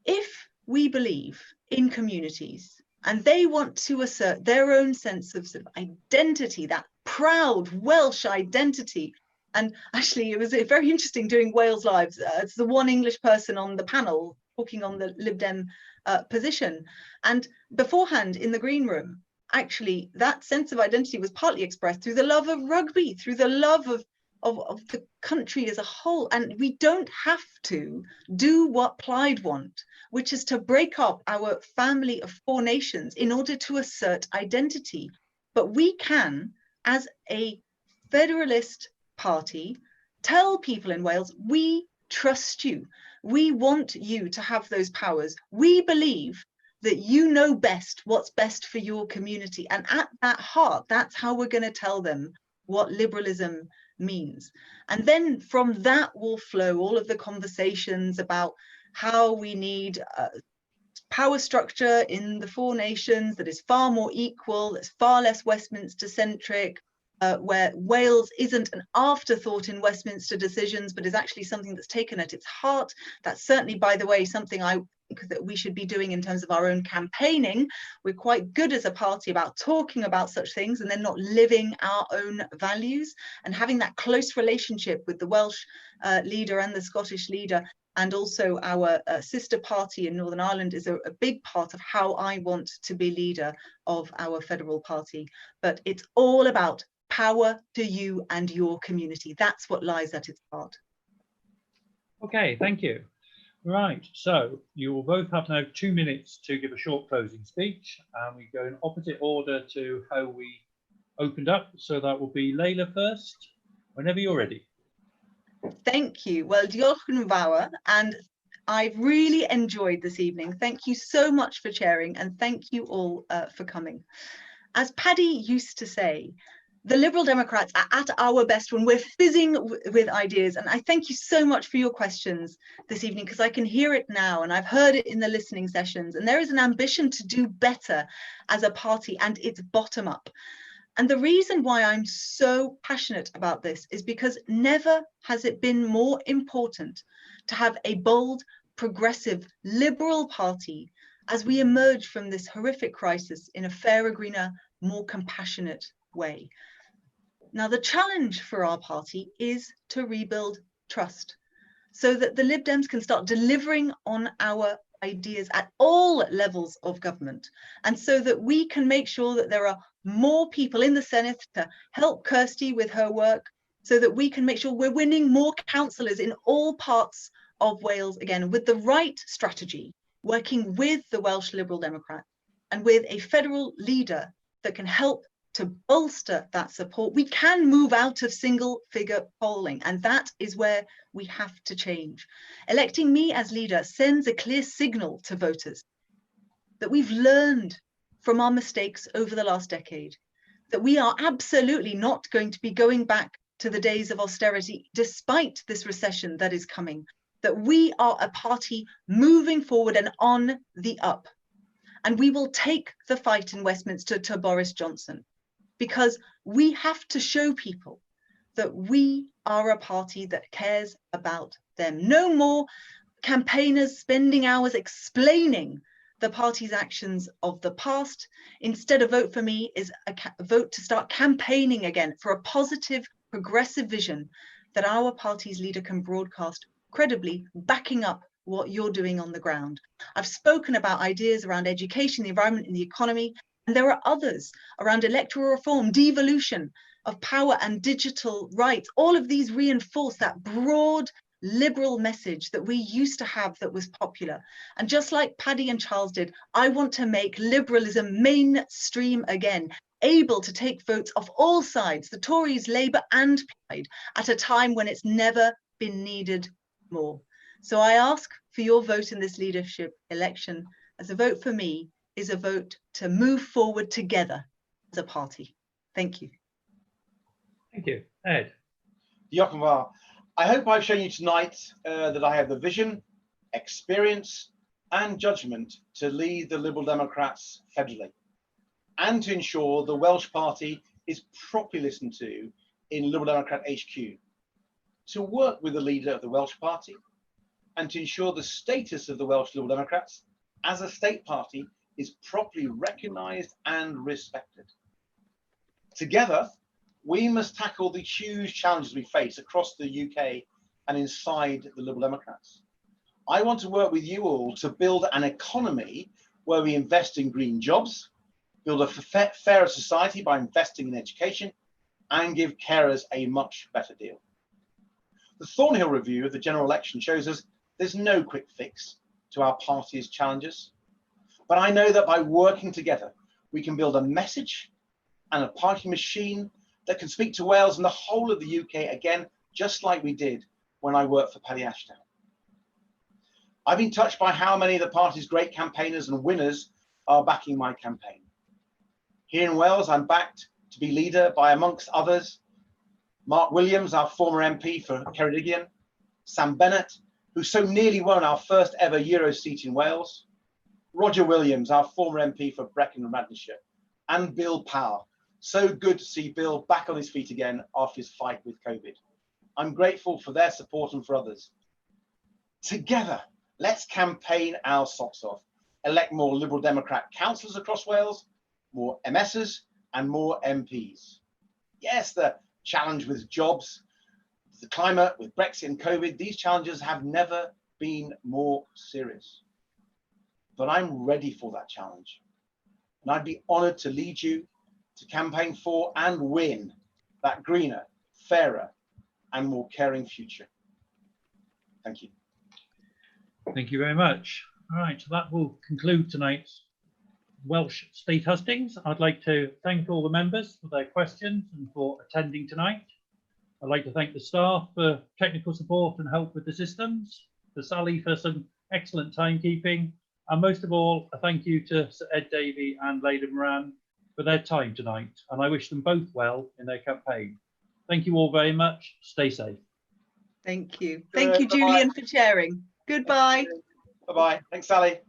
if we believe in communities and they want to assert their own sense of identity, that proud Welsh identity. And actually, it was very interesting doing Wales Lives. It's the one English person on the panel talking on the Lib Dem position. And beforehand in the green room, actually, that sense of identity was partly expressed through the love of rugby, through the love of the country as a whole. And we don't have to do what Plaid want, which is to break up our family of 4 nations in order to assert identity. But we can, as a federalist party, tell people in Wales, we trust you. We want you to have those powers. We believe that you know best what's best for your community. And at that heart, that's how we're going to tell them what liberalism means. And then from that will flow all of the conversations about how we need power structure in the 4 nations that is far more equal, that's far less Westminster centric, where Wales isn't an afterthought in Westminster decisions, but is actually something that's taken at its heart. That's certainly, by the way, something I think that we should be doing in terms of our own campaigning. We're quite good as a party about talking about such things and then not living our own values, and having that close relationship with the Welsh leader and the Scottish leader, and also our sister party in Northern Ireland is a big part of how I want to be leader of our federal party. But it's all about power to you and your community. That's what lies at its heart.
Okay, thank you. Right, so you will both have now 2 minutes to give a short closing speech, and we go in opposite order to how we opened up. So that will be Layla first, whenever you're ready.
Thank you. Well, diolch yn fawr, and I've really enjoyed this evening. Thank you so much for sharing, and thank you all for coming. As Paddy used to say, the Liberal Democrats are at our best when we're fizzing with ideas. And I thank you so much for your questions this evening, because I can hear it now and I've heard it in the listening sessions. And there is an ambition to do better as a party, and it's bottom up. And the reason why I'm so passionate about this is because never has it been more important to have a bold, progressive, liberal party as we emerge from this horrific crisis in a fairer, greener, more compassionate way. Now, the challenge for our party is to rebuild trust so that the Lib Dems can start delivering on our ideas at all levels of government, and so that we can make sure that there are more people in the Senate to help Kirsty with her work, so that we can make sure we're winning more councillors in all parts of Wales again, with the right strategy, working with the Welsh Liberal Democrats and with a federal leader that can help to bolster that support. We can move out of single figure polling, and that is where we have to change. Electing me as leader sends a clear signal to voters that we've learned from our mistakes over the last decade, that we are absolutely not going to be going back to the days of austerity despite this recession that is coming, that we are a party moving forward and on the up. And we will take the fight in Westminster to Boris Johnson, because we have to show people that we are a party that cares about them. No more campaigners spending hours explaining the party's actions of the past. Instead, a vote for me is a vote to start campaigning again for a positive, progressive vision that our party's leader can broadcast credibly, backing up what you're doing on the ground. I've spoken about ideas around education, the environment, and the economy, and there are others around electoral reform, devolution of power and digital rights. All of these reinforce that broad liberal message that we used to have that was popular. And just like Paddy and Charles did, I want to make liberalism mainstream again, able to take votes off all sides, the Tories, Labour and Plaid, at a time when it's never been needed more. So I ask for your vote in this leadership election, as a vote for me is a vote to move forward together as a party. Thank you.
Thank you. Ed.
Diolch yn fawr. I hope I've shown you tonight that I have the vision, experience and judgment to lead the Liberal Democrats federally and to ensure the Welsh Party is properly listened to in Liberal Democrat HQ, to work with the leader of the Welsh Party and to ensure the status of the Welsh Liberal Democrats as a state party is properly recognised and respected. Together, we must tackle the huge challenges we face across the UK and inside the Liberal Democrats. I want to work with you all to build an economy where we invest in green jobs, build a fairer society by investing in education, and give carers a much better deal. The Thornhill review of the general election shows us there's no quick fix to our party's challenges. But I know that by working together, we can build a message and a party machine that can speak to Wales and the whole of the UK again, just like we did when I worked for Paddy Ashdown. I've been touched by how many of the party's great campaigners and winners are backing my campaign. Here in Wales, I'm backed to be leader by, amongst others, Mark Williams, our former MP for Ceredigion, Sam Bennett, who so nearly won our first ever Euro seat in Wales, Roger Williams, our former MP for Brecon and Radnorshire, and Bill Power. So good to see Bill back on his feet again after his fight with COVID. I'm grateful for their support and for others. Together, let's campaign our socks off, elect more Liberal Democrat councillors across Wales, more MSs and more MPs. Yes, the challenge with jobs, the climate, with Brexit and COVID, these challenges have never been more serious. But I'm ready for that challenge. And I'd be honoured to lead you to campaign for and win that greener, fairer and more caring future. Thank you.
Thank you very much. All right, so that will conclude tonight's Welsh State Hustings. I'd like to thank all the members for their questions and for attending tonight. I'd like to thank the staff for technical support and help with the systems, to Sally for some excellent timekeeping, and most of all, a thank you to Sir Ed Davey and Leyla Moran for their time tonight, and I wish them both well in their campaign. Thank you all very much. Stay safe.
Thank you. Thank you, Julian, for sharing. Goodbye.
Bye-bye. Thanks, Sally.